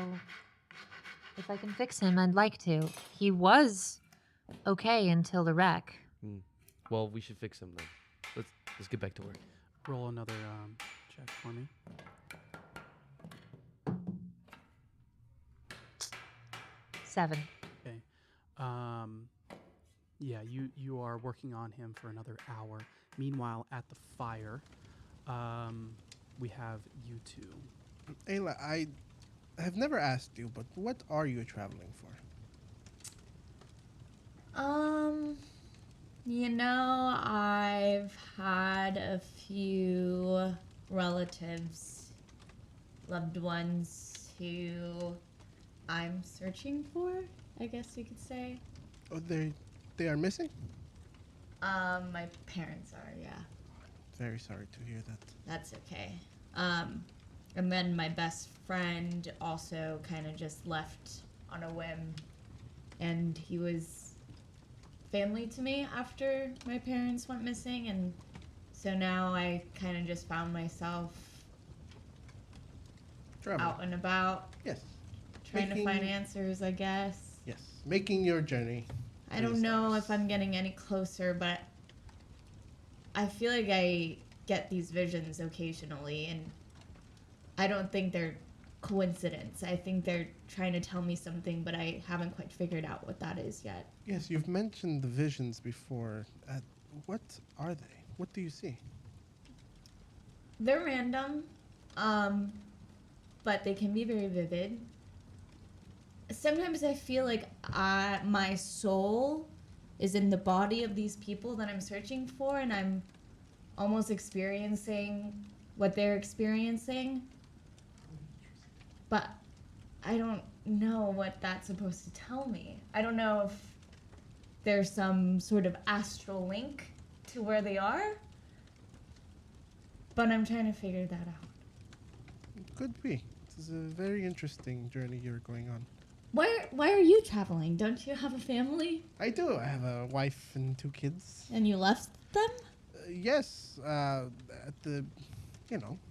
if I can fix him, I'd like to. He was okay until the wreck. Well, we should fix him then. Let's get back to work. Roll another check for me. 7. Okay. Yeah, you are working on him for another hour. Meanwhile, at the fire, we have you two. Ayla, I have never asked you, but what are you traveling for? I've had a few relatives, loved ones who I'm searching for, I guess you could say. Oh, they are missing? My parents are, yeah. Very sorry to hear that. That's okay. And then my best friend also kind of just left on a whim, and he was family to me after my parents went missing, and so now I kind of just found myself Travel. out and about, Yes. trying to find answers, I guess. Yes. Making your journey. I to don't the know stars. if I'm getting any closer, but I feel like I get these visions occasionally, and I don't think they're coincidence. I think they're trying to tell me something, but I haven't quite figured out what that is yet. Yes, you've mentioned the visions before. What are they? What do you see? They're random, but they can be very vivid. Sometimes I feel like my soul is in the body of these people that I'm searching for, and I'm almost experiencing what they're experiencing. But I don't know what that's supposed to tell me. I don't know if there's some sort of astral link to where they are, but I'm trying to figure that out. Could be. This is a very interesting journey you're going on. Why are you traveling? Don't you have a family? I do. I have a wife and 2 kids. And you left them? Yes.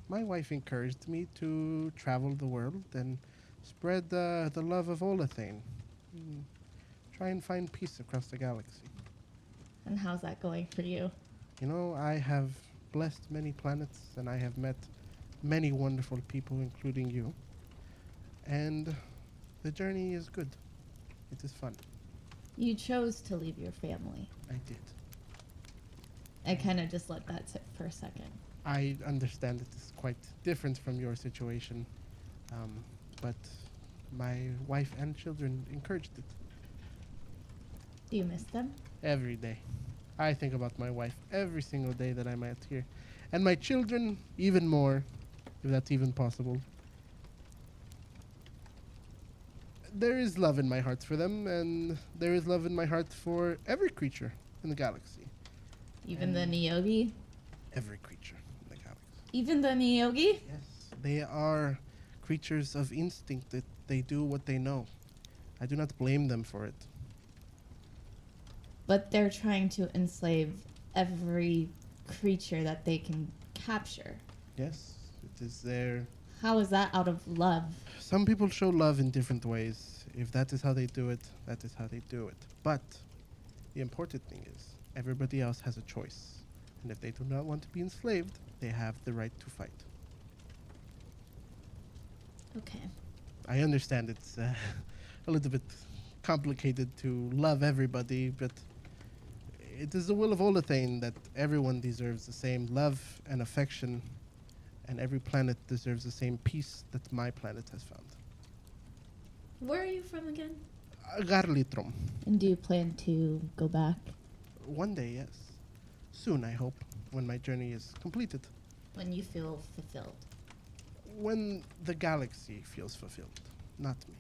My wife encouraged me to travel the world and spread the love of Olathane. Try and find peace across the galaxy. And how's that going for you? I have blessed many planets and I have met many wonderful people, including you. And the journey is good. It is fun. You chose to leave your family. I did. I kind of just let that sit for a second. I understand it is quite different from your situation, but my wife and children encouraged it Do you miss them? every day. I think about my wife every single day that I'm out here, and my children even more, if that's even possible. There is love in my heart for them, and there is love in my heart for every creature in the galaxy. Even the Niyogi? Every creature in the galaxy. Even the Niyogi? Yes, they are creatures of instinct that they do what they know. I do not blame them for it. But they're trying to enslave every creature that they can capture. Yes, it is their... How is that out of love? Some people show love in different ways. If that is how they do it, that is how they do it. But the important thing is, everybody else has a choice. And if they do not want to be enslaved, they have the right to fight. Okay. I understand it's a little bit complicated to love everybody, but it is the will of Olathane that everyone deserves the same love and affection, and every planet deserves the same peace that my planet has found. Where are you from again? Garlitrom. And do you plan to go back? One day, yes. Soon, I hope, when my journey is completed. When you feel fulfilled. When the galaxy feels fulfilled, not me.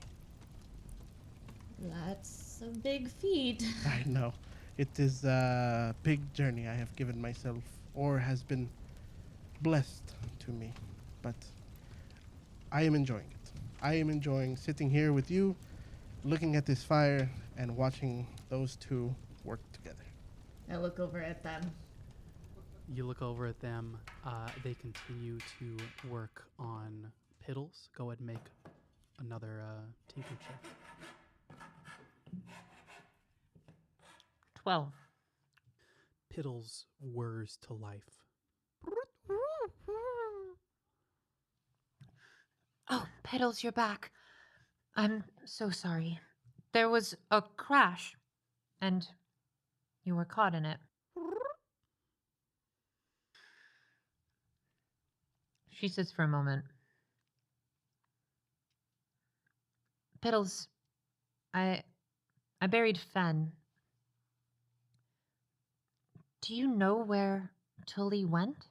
That's a big feat. I know. It is a big journey I have given myself, or has been blessed to me. But I am enjoying it. I am enjoying sitting here with you, looking at this fire, and watching those two work together. I look over at them. You look over at them. They continue to work on Piddles. Go ahead and make another tinker check. 12. Piddles whirs to life. Oh, Piddles, you're back. I'm so sorry. There was a crash, and you were caught in it. She sits for a moment. Piddles, I buried Fen. Do you know where Tully went?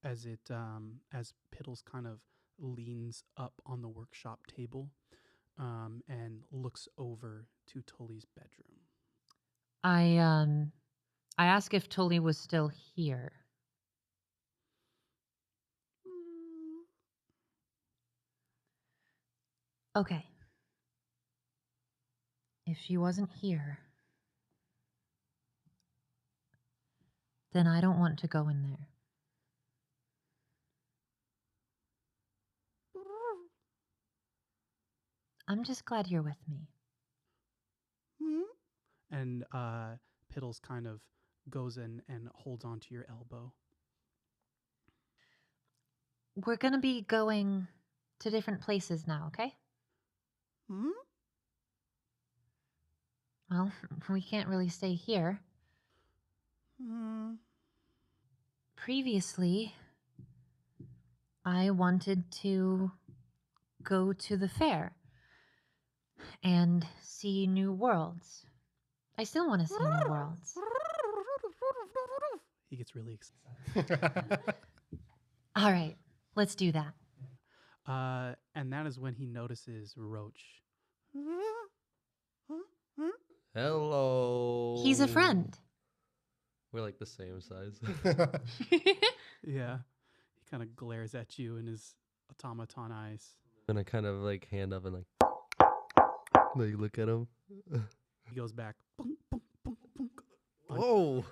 As Piddles kind of leans up on the workshop table, and looks over to Tully's bedroom. I ask if Tully was still here. Okay. If she wasn't here, then I don't want to go in there. I'm just glad you're with me. And Piddles kind of goes in and holds onto your elbow. We're gonna be going to different places now, okay? Well, we can't really stay here. Previously, I wanted to go to the fair and see new worlds. I still want to see new worlds. He gets really excited. All right, let's do that. And that is when he notices Roach. Hello. He's a friend. We're like the same size. Yeah. He kind of glares at you in his automaton eyes. And I kind of like hand up and like look at him. He goes back. Bunk, bunk, bunk, bunk. Whoa.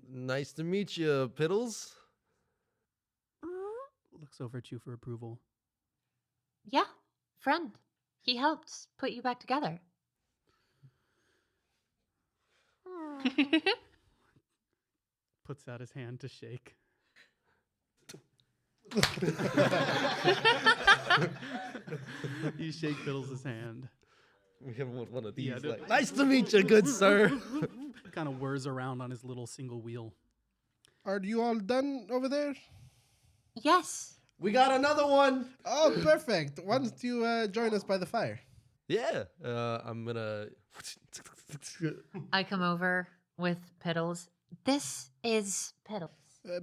Nice to meet you, Piddles. Looks over at you for approval. Yeah, friend. He helped put you back together. Puts out his hand to shake. You shake Piddles' hand. We have one of these. Yeah, like, nice to meet you, good sir. Kind of whirs around on his little single wheel. Are you all done over there? Yes. We got another one. Oh, perfect. Why don't you join us by the fire? Yeah. I'm gonna. I come over with Piddles. This is Piddles.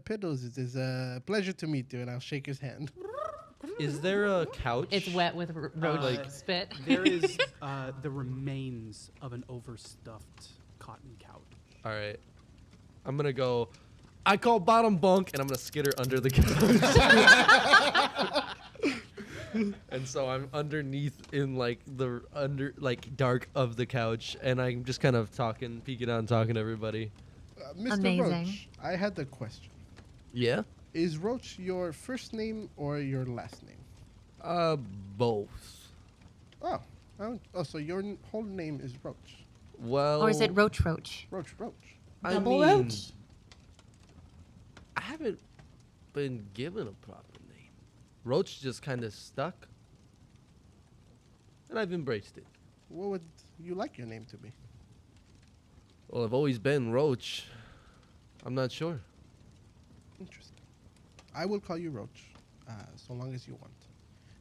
Piddles, it is a pleasure to meet you, and I'll shake his hand. Is there a couch? It's wet with roach like, spit. There is the remains of an overstuffed cotton couch. All right. I'm gonna go. I call bottom bunk, and I'm gonna skitter under the couch. And so I'm underneath in like the dark of the couch, and I'm just kind of peeking out and talking to everybody. Mr. Amazing. Roach, I had a question. Yeah. Is Roach your first name or your last name? Both. Oh, so your whole name is Roach. Well. Or is it Roach? Roach. I Double mean, Roach? I haven't been given a proper name. Roach just kind of stuck, and I've embraced it. What would you like your name to be? Well, I've always been Roach. I'm not sure. Interesting. I will call you Roach, so long as you want.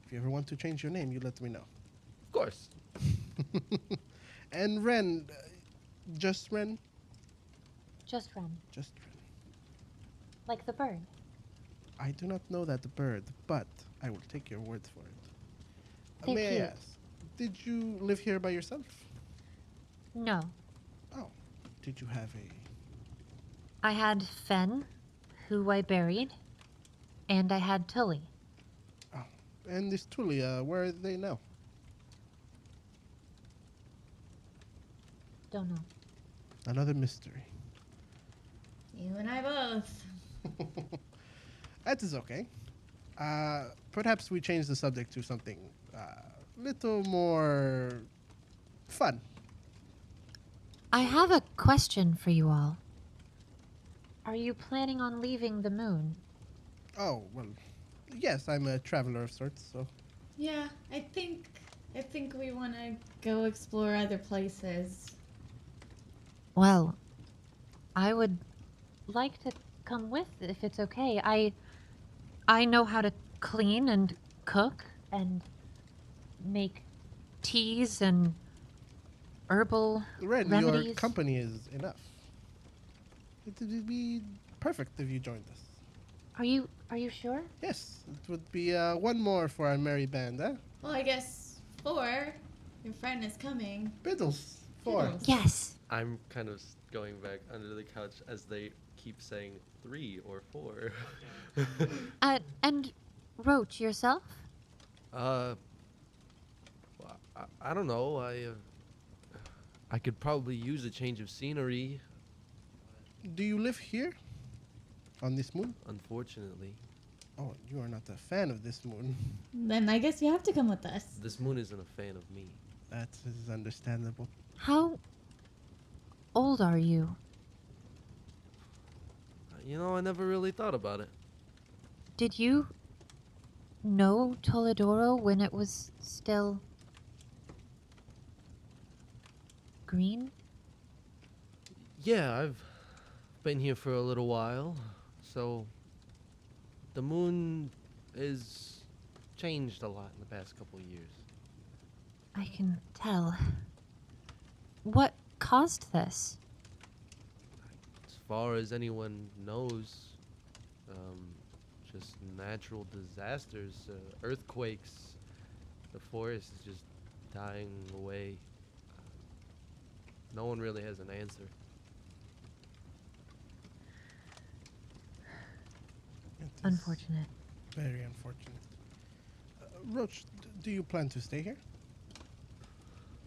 If you ever want to change your name, you let me know. Of course. And Wren, just Wren? Just Wren. Just Wren. Like the bird. I do not know that bird, but I will take your word for it. They're May cute. I ask, did you live here by yourself? No. Oh, did you have I had Fen, who I buried, and I had Tully. and this Tulia, where are they now? Don't know. Another mystery. You and I both. That is okay. Perhaps we change the subject to something little more fun. I have a question for you all. Are you planning on leaving the moon? Oh, well, yes, I'm a traveler of sorts, so. Yeah, I think we want to go explore other places. Well, I would like to come with if it's okay. I know how to clean and cook and make teas and herbal Ren, remedies. your company is enough. It would be perfect if you joined us. Are you sure? Yes, it would be one more for our merry band, eh? Well, I guess 4. Your friend is coming. Biddles, 4. Biddles. Yes. I'm kind of going back under the couch as they keep saying 3 or 4. And Roach, yourself? Well, I don't know. I could probably use a change of scenery. Do you live here? On this moon? Unfortunately, Oh, you are not a fan of this moon. Then I guess you have to come with us. this moon isn't a fan of me. That is understandable. How old are you? You know, I never really thought about it. Did you know Toledoro when it was still green? Yeah, I've been here for a little while, so the moon is changed a lot in the past couple of years. I can tell. What caused this? As far as anyone knows, just natural disasters, earthquakes. The forest is just dying away. No one really has an answer. It is Unfortunate. Very unfortunate. Roach, do you plan to stay here?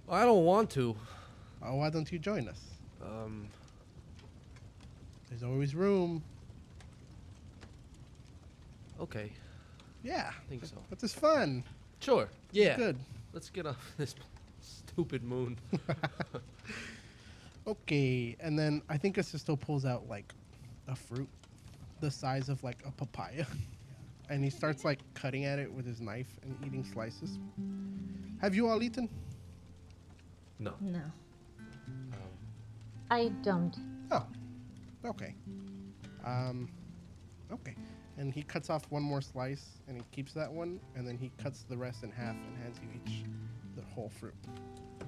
I don't want to. Why don't you join us? Um, There's always room. okay, Yeah. I think so. But it's fun. Sure. Yeah. Good. Let's get off this stupid moon. Okay, and then I think Asisto pulls out like a fruit the size of like a papaya. And he starts like cutting at it with his knife and eating slices. Have you all eaten? No. No. I don't. Oh, okay. Okay. And he cuts off one more slice and he keeps that one and then he cuts the rest in half and hands you each the whole fruit.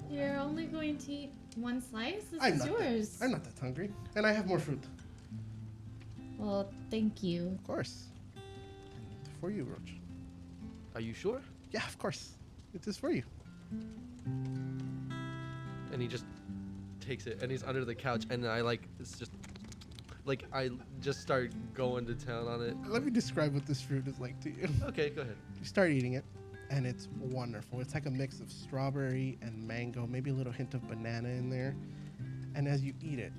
You're only going to eat 1 slice? This I'm is not yours. I'm not that hungry. And I have more fruit. Well, thank you. Of course. And for you, Roach. Are you sure? Yeah, of course. It is for you. And he just takes it and he's under the couch and I it's just like I just start going to town on it. Let me describe what this fruit is like to you. Okay, go ahead. You start eating it, and it's wonderful. It's like a mix of strawberry and mango, maybe a little hint of banana in there. And as you eat it,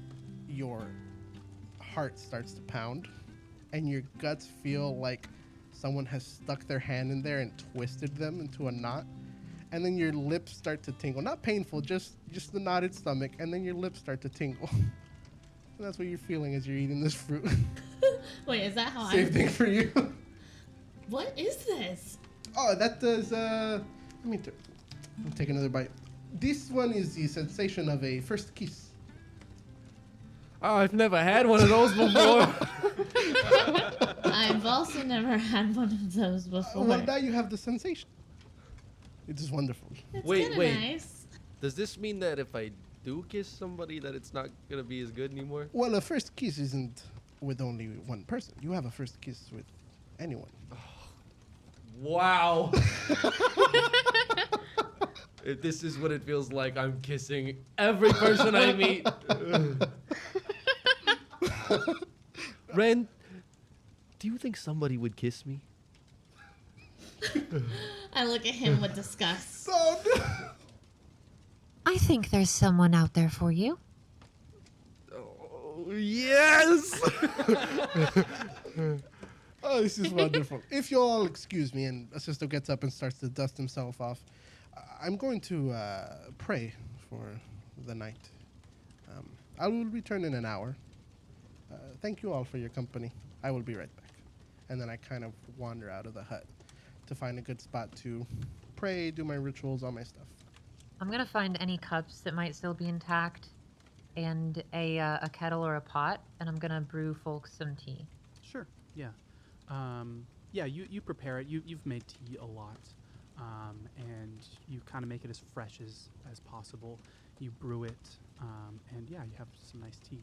your heart starts to pound, and your guts feel like someone has stuck their hand in there and twisted them into a knot. And then your lips start to tingle. Not painful, just the knotted stomach, and then your lips start to tingle. And that's what you're feeling as you're eating this fruit. Wait, is that how Same thing for you. What is this? Oh, that does, let me take another bite. This one is the sensation of a first kiss. Oh, I've never had one of those before. I've also never had one of those before. Well, now you have the sensation. It is wonderful. It's Wait, kinda wait. nice. Does this mean that if I do kiss somebody that it's not gonna be as good anymore? Well, a first kiss isn't with only one person. You have a first kiss with anyone. Wow. If this is what it feels like, I'm kissing every person I meet. Wren, do you think somebody would kiss me? I look at him with disgust. Oh, no. I think there's someone out there for you. Oh, yes! Oh, this is wonderful. If you'll all excuse me, and Asisto gets up and starts to dust himself off, I'm going to pray for the night. I will return in an hour. Thank you all for your company. I will be right back. And then I kind of wander out of the hut to find a good spot to pray, do my rituals, all my stuff. I'm gonna find any cups that might still be intact and a kettle or a pot, and I'm gonna brew folks some tea. Sure. Yeah. Yeah. You prepare it. You've made tea a lot, and you kind of make it as fresh as possible. You brew it, and yeah, you have some nice tea.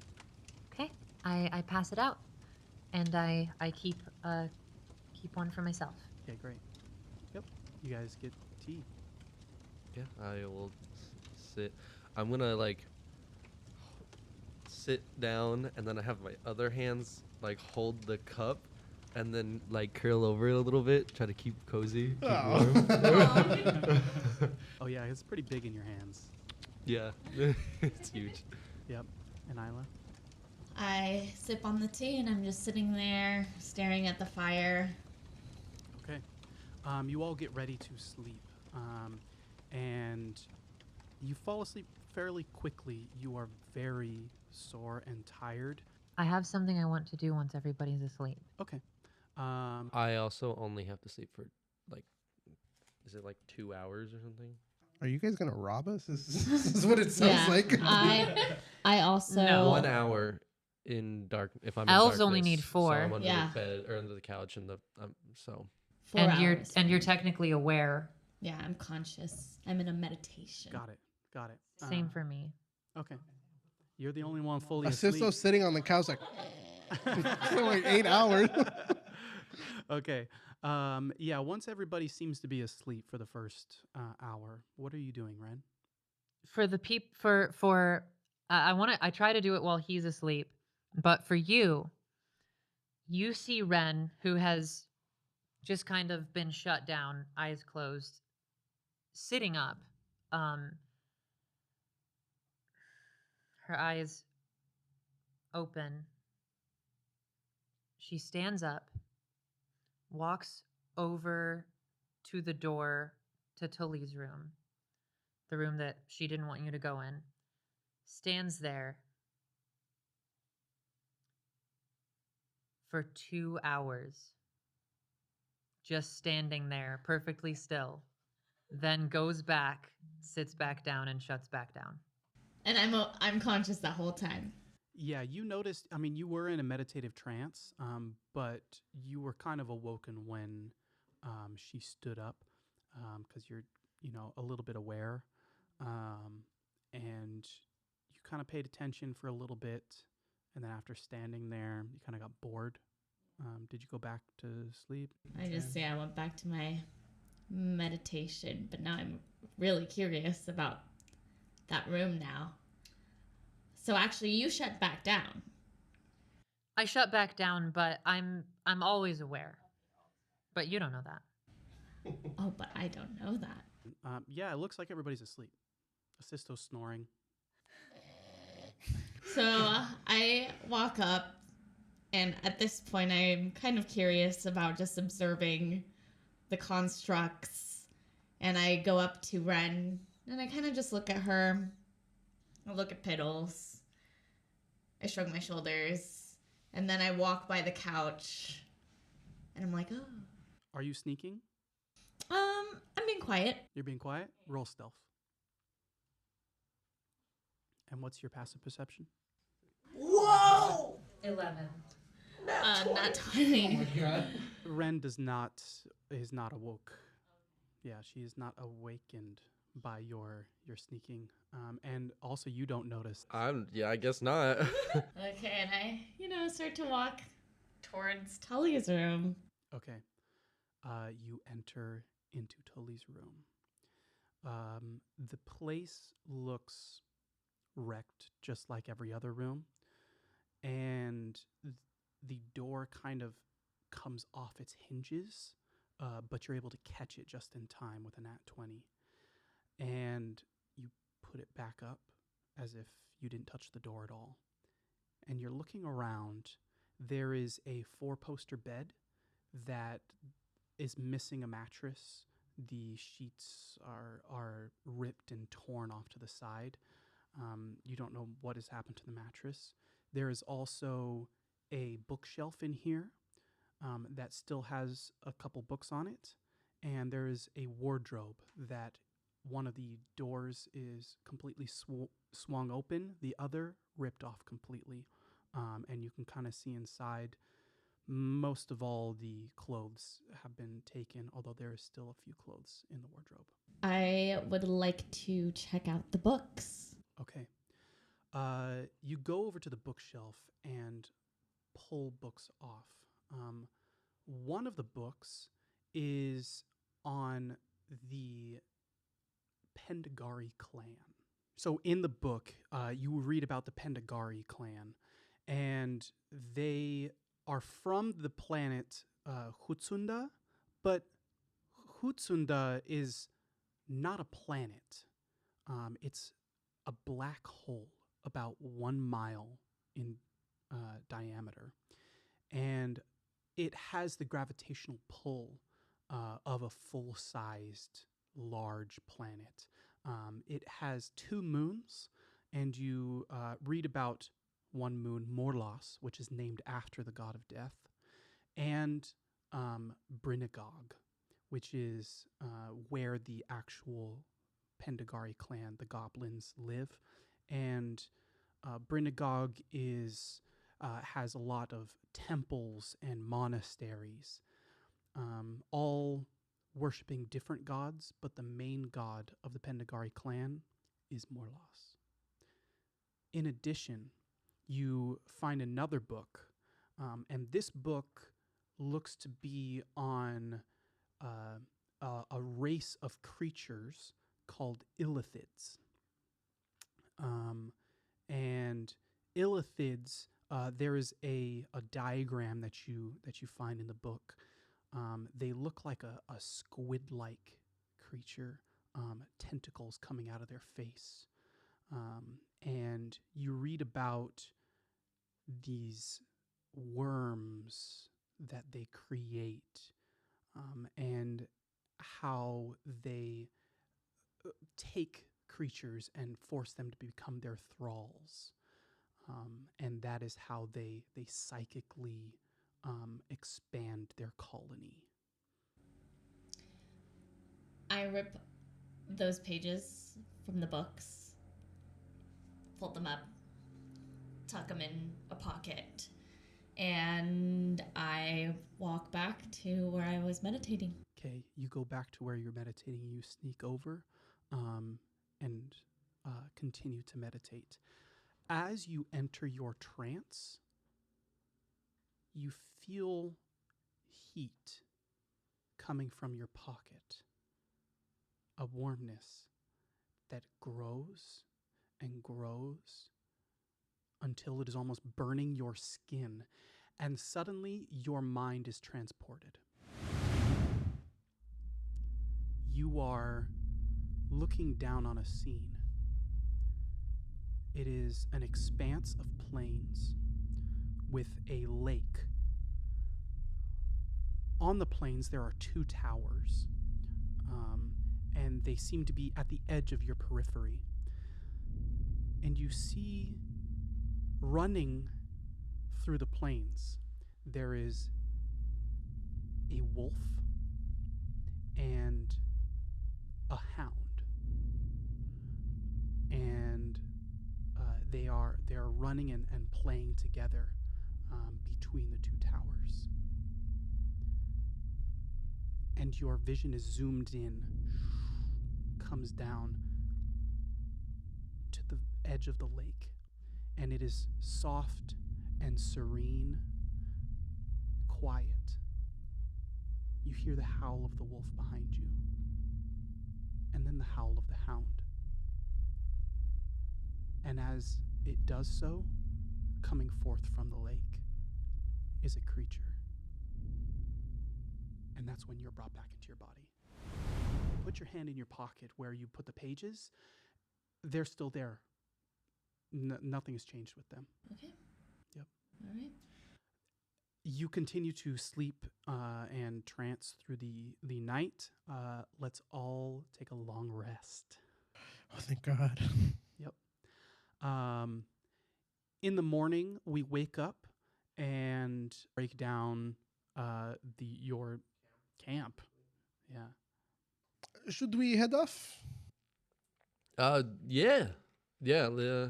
Okay, I pass it out, and I keep one for myself. Okay, great. Yep. You guys get tea. Yeah, I will sit. I'm gonna like sit down, and then I have my other hands like hold the cup, and then like curl over it a little bit, try to keep cozy, keep warm. Oh yeah, it's pretty big in your hands. Yeah, it's huge. Yep. And Ayla? I sip on the tea and I'm just sitting there staring at the fire. Okay. You all get ready to sleep. And you fall asleep fairly quickly. You are very sore and tired. I have something I want to do once everybody's asleep. Okay. I also only have to sleep for like, is it like 2 hours or something? Are you guys gonna rob us? This is what it sounds like. I also No. 1 hour in dark. If I'm Elves in only darkness, need 4. So I'm under Yeah. the bed or under the couch and the so. 4 and hours. you're technically aware. Yeah, I'm conscious. I'm in a meditation. Got it. Got it. Same for me. Okay. You're the only one fully asleep. Asisto's sitting on the couch like, for like 8 hours. Okay. Yeah, once everybody seems to be asleep for the first hour, what are you doing, Wren? For the I try to do it while he's asleep, but for you see Wren, who has just kind of been shut down, eyes closed, sitting up. Her eyes open. She stands up, walks over to the door to Tully's room, the room that she didn't want you to go in, stands there for 2 hours, just standing there perfectly still, then goes back, sits back down, and shuts back down. And I'm conscious the whole time. Yeah, you noticed, I mean, you were in a meditative trance, but you were kind of awoken when she stood up because you're, a little bit aware. And you kind of paid attention for a little bit. And then after standing there, you kind of got bored. Did you go back to sleep? I went back to my meditation, but now I'm really curious about that room now. So actually, you shut back down. I shut back down, but I'm always aware. But you don't know that. Oh, but I don't know that. Yeah, it looks like everybody's asleep. Asisto's snoring. So I walk up, and at this point, I'm kind of curious about just observing the constructs. And I go up to Wren, and I kind of just look at her. I look at Piddles. I shrug my shoulders, and then I walk by the couch, and I'm like, oh. Are you sneaking? I'm being quiet. You're being quiet? Roll stealth. And what's your passive perception? Whoa! 11. Not 20. Wren is not awoke. Yeah, she is not awakened by your sneaking. And also you don't notice. I guess not. Okay, and I, start to walk towards Tully's room. Okay. You enter into Tully's room. The place looks wrecked just like every other room. And the door kind of comes off its hinges, but you're able to catch it just in time with a nat 20. And you put it back up as if you didn't touch the door at all. And you're looking around. There is a 4-poster bed that is missing a mattress. The sheets are ripped and torn off to the side. You don't know what has happened to the mattress. There is also a bookshelf in here that still has a couple books on it. And there is a wardrobe that one of the doors is completely swung open, the other ripped off completely. And you can kind of see inside. Most of all the clothes have been taken, although there is still a few clothes in the wardrobe. I would like to check out the books. Okay. You go over to the bookshelf and pull books off. One of the books is on the Pendagari clan. So in the book, you read about the Pendagari clan, and they are from the planet Hutsunda, but Hutsunda is not a planet. It's a black hole about 1 mile in diameter, and it has the gravitational pull of a full-sized large planet. It has 2 moons, and you read about one moon, Morlos, which is named after the god of death, and Brinagog, which is where the actual Pendagari clan, the goblins, live. And Brinagog has a lot of temples and monasteries, all worshipping different gods, but the main god of the Pendagari clan is Morlos. In addition, you find another book, and this book looks to be on a race of creatures called illithids. And illithids, there is a diagram that you find in the book. They look like a squid-like creature, tentacles coming out of their face. And you read about these worms that they create, and how they take creatures and force them to become their thralls. And that is how they psychically expand their colony. I rip those pages from the books, fold them up, tuck them in a pocket, and I walk back to where I was meditating. Okay, you go back to where you're meditating. You sneak over and continue to meditate. As you enter your trance, you feel heat coming from your pocket, a warmness that grows and grows until it is almost burning your skin, and suddenly your mind is transported. You are looking down on a scene. It is an expanse of plains with a lake. On the plains, there are 2 towers, and they seem to be at the edge of your periphery. And you see, running through the plains, there is a wolf and a hound. And they are running and playing together between the 2 towers. And your vision is zoomed in, comes down to the edge of the lake, and it is soft and serene, quiet. You hear the howl of the wolf behind you, and then the howl of the hound. And as it does so, coming forth from the lake is a creature. And that's when you're brought back into your body. Put your hand in your pocket where you put the pages. They're still there. Nothing has changed with them. Okay. Yep. All right. You continue to sleep and trance through the night. Let's all take a long rest. Oh, thank God. Yep. In the morning, we wake up and break down your camp. Yeah. Should we head off? Yeah. Yeah.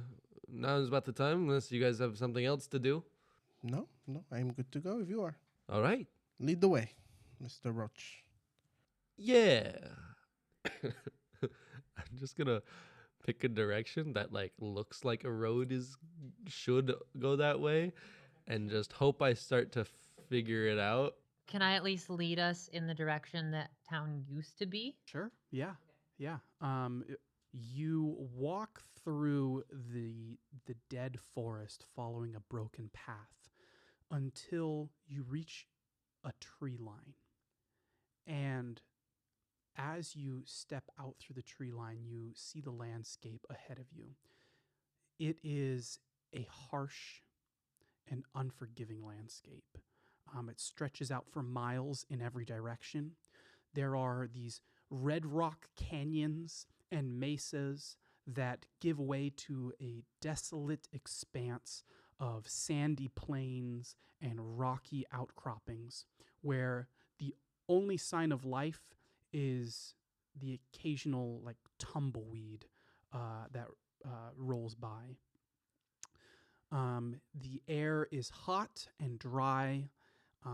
Now is about the time, unless you guys have something else to do. No, I'm good to go if you are. All right. Lead the way, Mr. Roach. Yeah. I'm just gonna pick a direction that like looks like a road is should go that way, and just hope I start to figure it out. Can I at least lead us in the direction that town used to be? Sure. Yeah. Yeah. You walk through the dead forest following a broken path until you reach a tree line. And as you step out through the tree line, you see the landscape ahead of you. It is a harsh and unforgiving landscape. It stretches out for miles in every direction. There are these red rock canyons and mesas that give way to a desolate expanse of sandy plains and rocky outcroppings where the only sign of life is the occasional like tumbleweed that rolls by. The air is hot and dry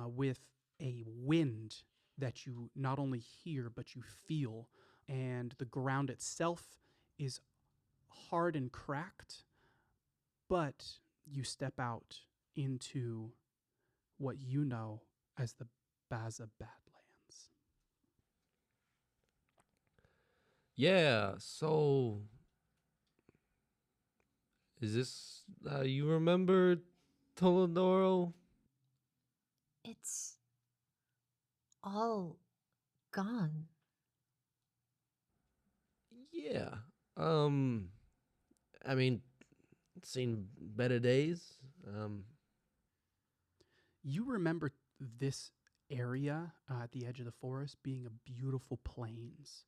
with a wind that you not only hear but you feel, and the ground itself is hard and cracked, but you step out into what you know as the Baza Badlands. Yeah. So, is this you remember Tolodoro? It's all gone. Yeah. I mean, seen better days. You remember this area at the edge of the forest being a beautiful plains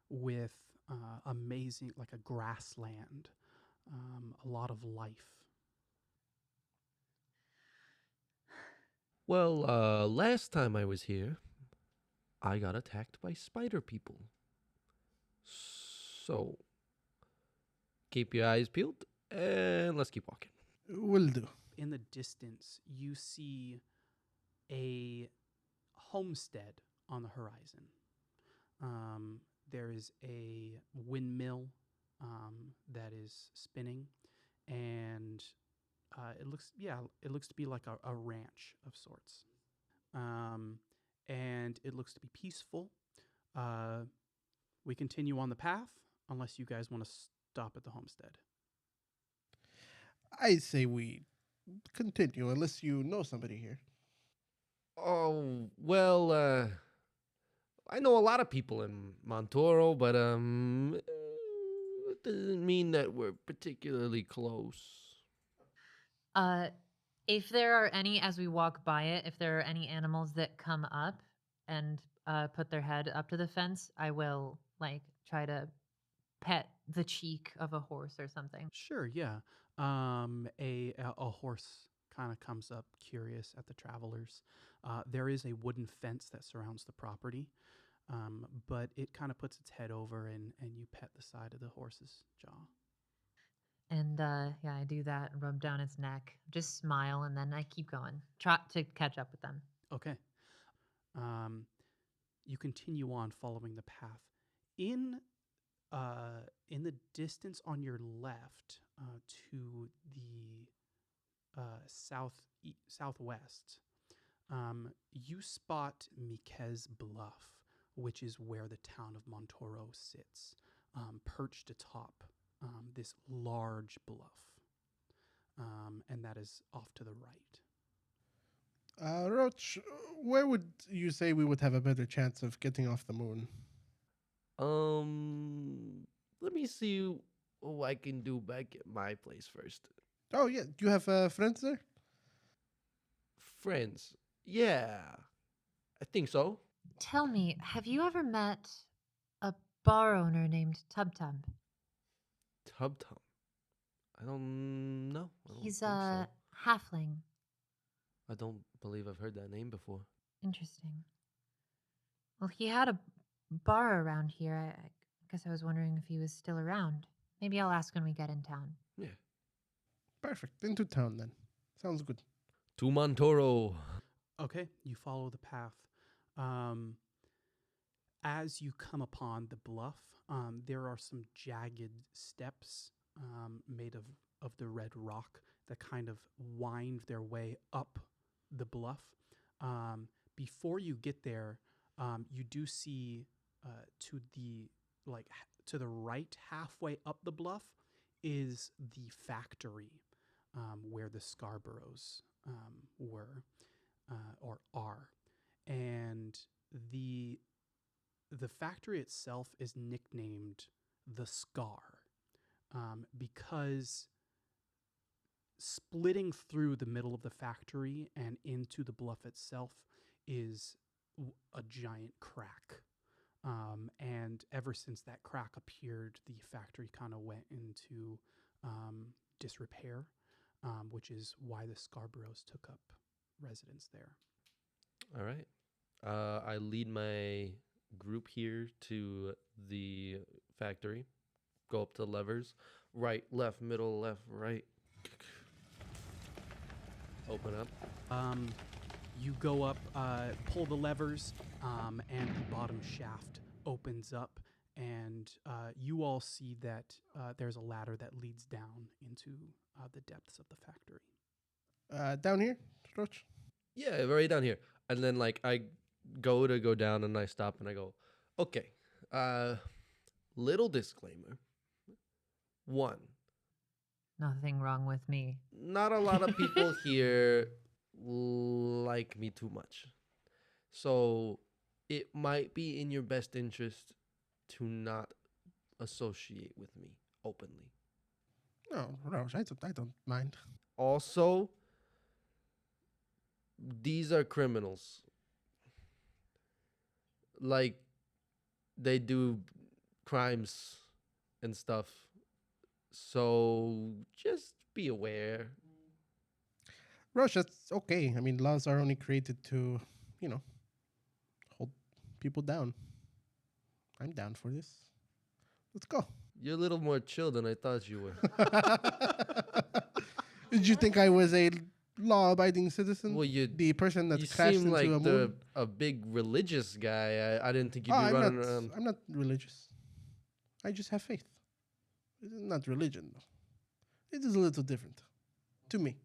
with amazing, like a grassland, a lot of life. Well, last time I was here, I got attacked by spider people. So, keep your eyes peeled and let's keep walking. Will do. In the distance, you see a homestead on the horizon. There is a windmill that is spinning, and it looks to be like a ranch of sorts. And it looks to be peaceful. We continue on the path, unless you guys want to stop at the homestead. I say we continue unless you know somebody here. Oh, well, I know a lot of people in Montoro, but it doesn't mean that we're particularly close. If there are any, as we walk by it, if there are any animals that come up and put their head up to the fence, I will like try to pet the cheek of a horse or something. Sure, yeah. A horse kind of comes up curious at the travelers. There is a wooden fence that surrounds the property, but it kind of puts its head over and you pet the side of the horse's jaw. And yeah, I do that and rub down its neck, just smile, and then I keep going, try to catch up with them. Okay. You continue on following the path. In the distance on your left, to the southwest, you spot Mckee's Bluff, which is where the town of Montoro sits, perched atop this large bluff, and that is off to the right. Roach, where would you say we would have a better chance of getting off the moon? Let me see what I can do back at my place first. Oh, yeah. Do you have friends there? Friends. Yeah. I think so. Tell me, have you ever met a bar owner named Tub Tub? Tub Tub. I don't know. I don't He's think a so. halfling. I don't believe I've heard that name before. Interesting. Well, he had a bar around here. I guess I was wondering if he was still around. Maybe I'll ask when we get in town. Yeah. Perfect. Into town then. Sounds good. To Montoro. Okay, you follow the path. As you come upon the bluff, there are some jagged steps made of the red rock that kind of wind their way up the bluff. Before you get there, you do see to the right, halfway up the bluff, is the factory where the Scarboroughs were or are, and the factory itself is nicknamed the Scar because splitting through the middle of the factory and into the bluff itself is a giant crack. And ever since that crack appeared, the factory kind of went into disrepair, which is why the Scarboroughs took up residence there. All right. I lead my group here to the factory. Go up to levers. Right, left, middle, left, right. Open up. You go up, pull the levers, and the bottom shaft opens up, and you all see that there's a ladder that leads down into the depths of the factory. Down here, Roach? Yeah, right down here. And then like I go down and I stop and I go, okay. Little disclaimer. 1. Nothing wrong with me. Not a lot of people here like me too much. So it might be in your best interest to not associate with me openly. No, Roach, I don't mind. Also, these are criminals. Like, they do crimes and stuff. So just be aware. Roach, that's okay. I mean, laws are only created to, hold people down. I'm down for this. Let's go. You're a little more chill than I thought you were. Did you think I was a law-abiding citizen? Well, the person you that's crashed seem into like a moon? a big religious guy. I didn't think you'd be I'm running not, around. I'm not religious. I just have faith. It's not religion, though. It is a little different to me.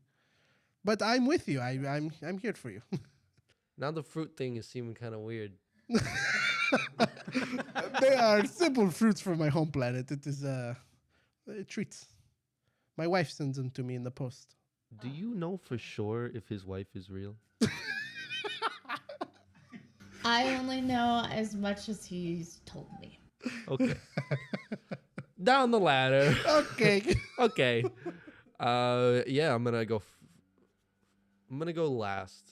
But I'm with you. I'm here for you. Now the fruit thing is seeming kind of weird. They are simple fruits from my home planet. It is treats. My wife sends them to me in the post. Do you know for sure if his wife is real? I only know as much as he's told me. Okay. Down the ladder. Okay. Okay. Yeah, I'm gonna go. I'm gonna go last.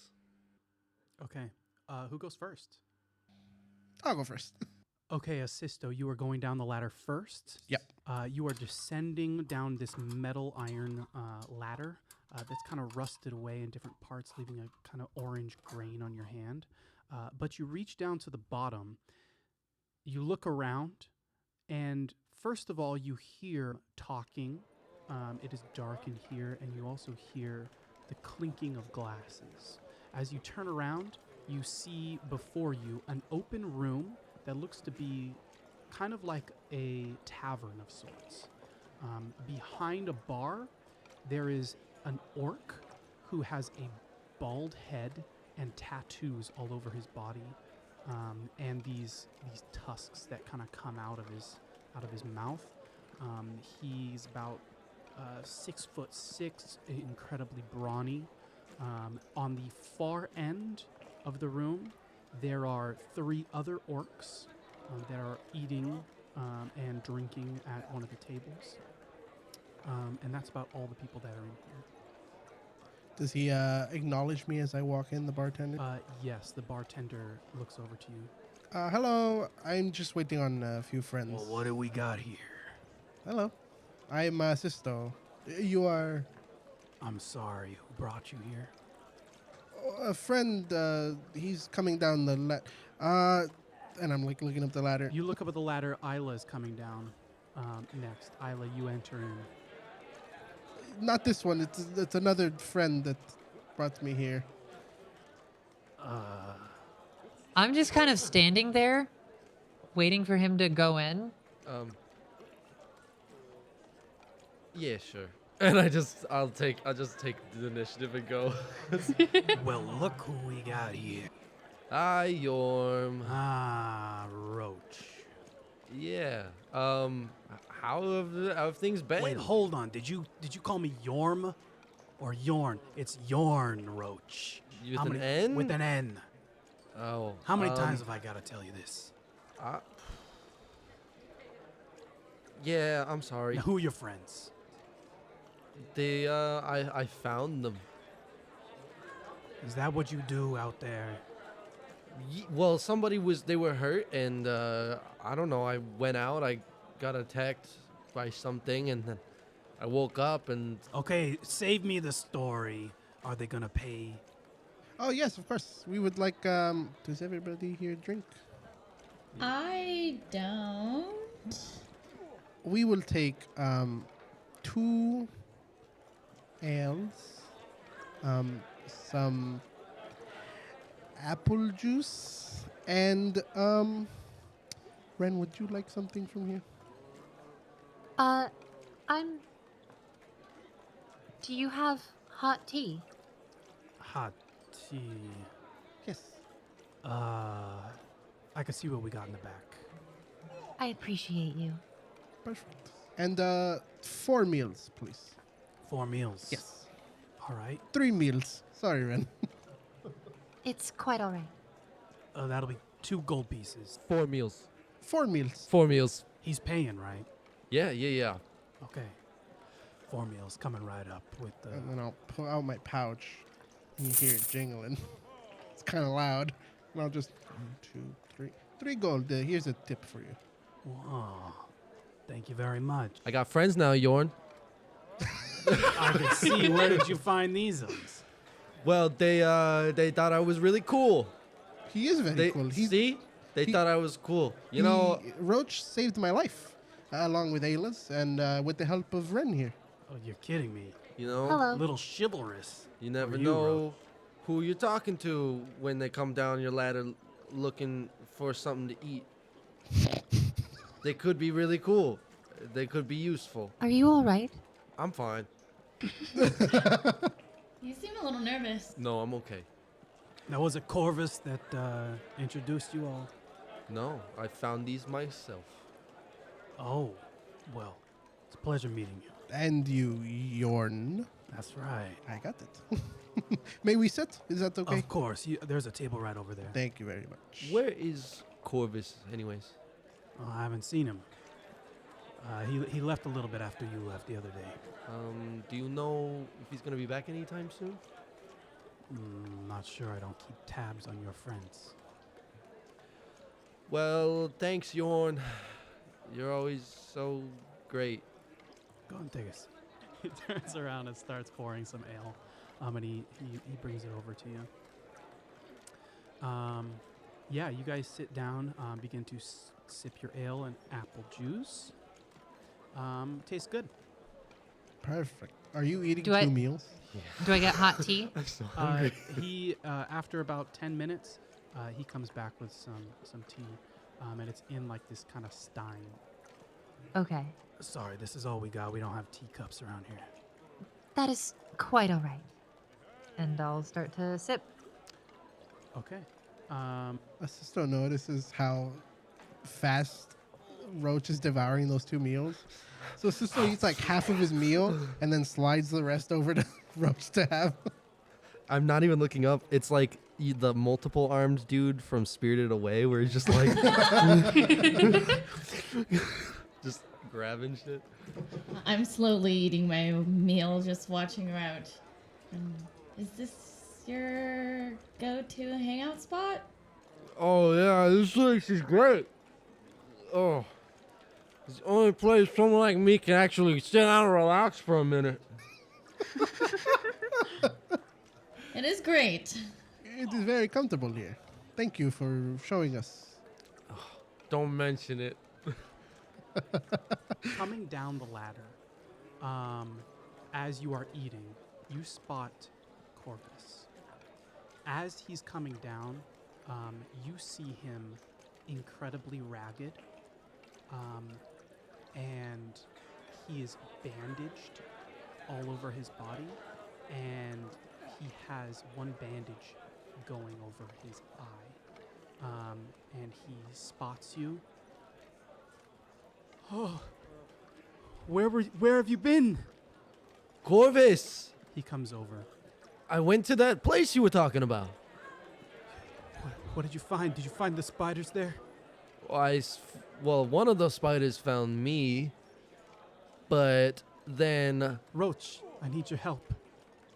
Okay. Who goes first? I'll go first. Okay, Asisto, you are going down the ladder first. Yep. You are descending down this metal iron ladder that's kind of rusted away in different parts, leaving a kind of orange grain on your hand. But you reach down to the bottom. You look around, and first of all, you hear talking. It is dark in here, and you also hear the clinking of glasses. As you turn around, you see before you an open room that looks to be kind of like a tavern of sorts. Behind a bar, there is an orc who has a bald head and tattoos all over his body, and these tusks that kind of come out of his mouth. He's about 6'6", incredibly brawny. On the far end of the room, there are 3 other orcs that are eating and drinking at one of the tables. And that's about all the people that are in here. Does he acknowledge me as I walk in, the bartender? Yes, the bartender looks over to you. Hello. I'm just waiting on a few friends. Well, what do we got here? Hello. I'm Asisto. You are I'm sorry, who brought you here? a friend. He's coming down the And I'm like looking up the ladder. You look up at the ladder. Ayla is coming down next. Ayla, you enter in. Not this one. It's another friend that brought me here. I'm just kind of standing there, waiting for him to go in. Yeah, sure. And I'll just take the initiative and go. Well, look who we got here. Hi, Yorm. Roach. Yeah. How have things been? Wait, hold on. Did you call me Yorm or Yorn? It's Yorn, Roach. With an N? With an N. Oh. How many times have I got to tell you this? Yeah, I'm sorry. Now, who are your friends? I found them. Is that what you do out there? Well, they were hurt, and I don't know. I went out. I got attacked by something, and then I woke up and. Okay, save me the story. Are they gonna pay? Oh yes, of course. We would like. Does everybody here drink? I don't. We will take 2 ales, some apple juice, and Wren, would you like something from here? Do you have hot tea? Hot tea. Yes. I can see what we got in the back. I appreciate you. Perfect. And 4 meals, please. 4 meals. Yes. All right. 3 meals. Sorry, Wren. It's quite all right. That'll be 2 gold pieces. 4 meals. 4 meals. 4 meals. He's paying, right? Yeah. Okay. 4 meals coming right up with the. And then I'll pull out my pouch. And you hear it jingling. It's kind of loud. And I'll just 1, 2, 3. 3 gold. Here's a tip for you. Wow. Thank you very much. I got friends now, Yorn. I can see. Where did you find these ones? Well, they thought I was really cool. He is very cool. They thought I was cool. You know, Roach saved my life, along with Ayla's, and with the help of Wren here. Oh, you're kidding me. Hello. Little chivalrous. You never Or you, know Roach. who you're talking to when they come down your ladder looking for something to eat. They could be really cool. They could be useful. Are you all right? I'm fine. You seem a little nervous. No, I'm okay. Now, was it Corvus that introduced you all? No, I found these myself. Oh, well, it's a pleasure meeting you. And you, Yorn. That's right. I got it. May we sit? Is that okay? Of course. There's a table right over there. Thank you very much. Where is Corvus, anyways? Oh, I haven't seen him. He left a little bit after you left the other day. Do you know if he's gonna be back anytime soon? Not sure. I don't keep tabs on your friends. Well, thanks, Yorn. You're always so great. Go and take us. He turns around and starts pouring some ale. And he brings it over to you. Yeah, you guys sit down, begin to sip your ale and apple juice. Tastes good. Perfect. Are you eating Do 2 I- meals? Do I get hot tea? I'm so He after about 10 minutes, he comes back with some tea, and it's in like this kind of stein. Okay. Sorry, this is all we got. We don't have teacups around here. That is quite all right. And I'll start to sip. Okay. Asisto notices how fast Roach is devouring those 2 meals. So Asisto eats like half of his meal and then slides the rest over to Roach to have. I'm not even looking up. It's like the multiple armed dude from Spirited Away, where he's just like, just grabbing shit. I'm slowly eating my meal, just watching Roach. Is this your go-to hangout spot? Oh yeah, this place is great. Oh, it's the only place someone like me can actually sit down and relax for a minute. It is great. It is very comfortable here. Thank you for showing us. Oh, Don't mention it. Coming down the ladder, as you are eating, you spot Corvus. As he's coming down, you see him incredibly ragged, and he is bandaged all over his body, and he has one bandage going over his eye, and he spots you. Oh, where have you been? Corvus, He comes over. I went to that place you were talking about. What did you find? Did you find the spiders there? Well, one of the spiders found me, but then Roach, I need your help.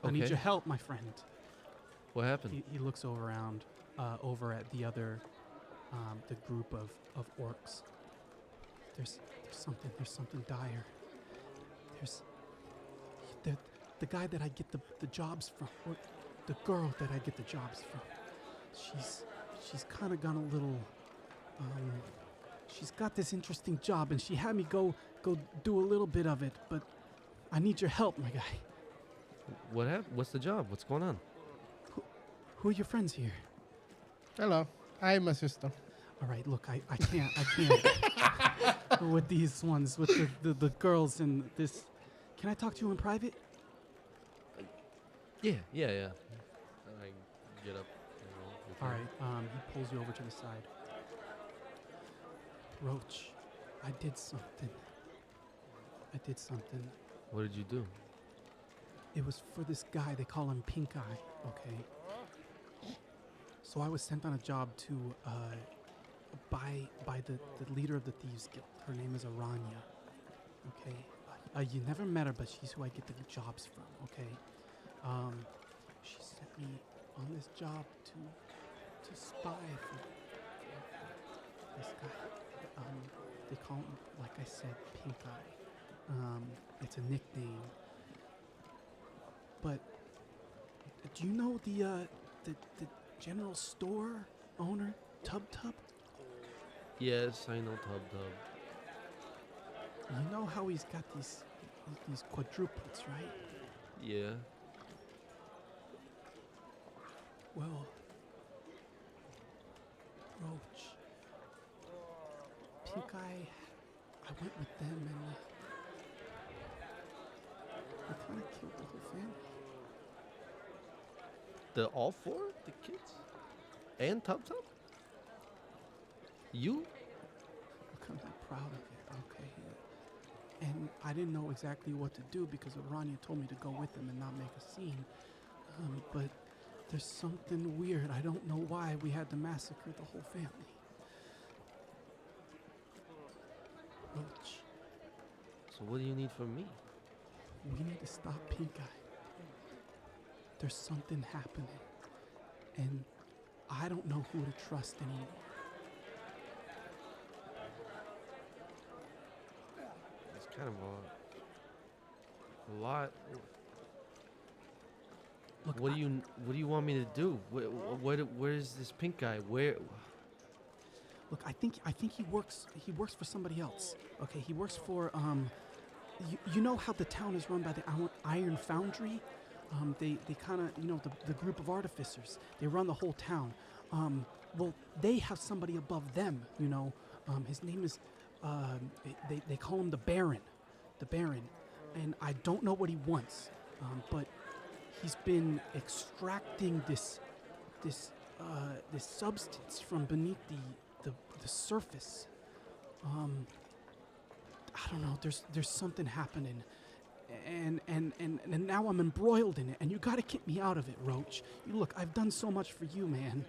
I need Okay. your help, my friend. what happened? He looks around, over at the other, the group of orcs. There's something dire. There's the guy that I get the jobs from, or the girl that I get the jobs from. She's kind of gone a little. She's got this interesting job, and she had me go do a little bit of it, but I need your help, my guy. What happened? What's the job? What's going on? Who are your friends here? Hello, I'm Asisto. All right, look, I can't with these ones, with the girls and this. Can I talk to you in private? Yeah. I get up. All right, he pulls you over to the side. Roach, I did something. What did you do? It was for this guy, they call him Pink Eye, okay? So I was sent on a job to, by the leader of the Thieves Guild. Her name is Aranya, okay? You never met her, but she's who I get the jobs from, okay? She sent me on this job to spy for this guy. They call him, like I said, Pink Eye. It's a nickname. But do you know the general store owner, Tub? Yes, I know Tub Tub. You know how he's got these quadruplets, right? Yeah. Well, Roach, Pink Eye, I went with them and they kind of killed the whole family. All four? The kids? And Tub Tub? You? Look, I'm not proud of it, okay? And I didn't know exactly what to do because Aranya told me to go with them and not make a scene. But there's something weird. I don't know why we had to massacre the whole family. Roach, So what do you need from me? we need to stop Pink Eye. There's something happening. And I don't know who to trust anymore. It's kind of a lot. Look, What do you want me to do? Where is this pink guy? Where? Look, I think he works for somebody else. Okay, he works for you know how the town is run by the Iron Foundry? They kind of, the group of artificers. They run the whole town. Well, they have somebody above them, his name is they call him the Baron. And I don't know what he wants. But he's been extracting this substance from beneath the surface. I don't know. There's something happening, and now I'm embroiled in it. And you gotta get me out of it, Roach. Look, I've done so much for you, man.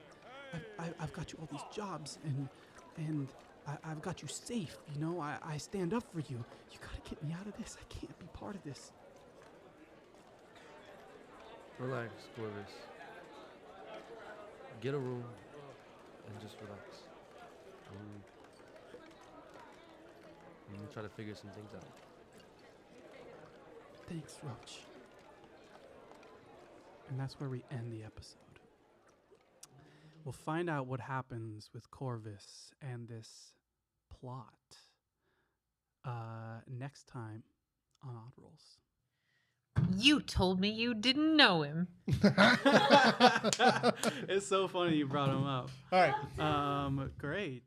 I've got you all these jobs, and I've got you safe. I stand up for you. You gotta get me out of this. I can't be part of this. Relax, Corvus. Get a room and just relax. I'm gonna try to figure some things out. Thanks, Roach. And that's where we end the episode. We'll find out what happens with Corvus and this plot next time on Odd Rolls. You told me you didn't know him. It's so funny you brought him up. All right. Great.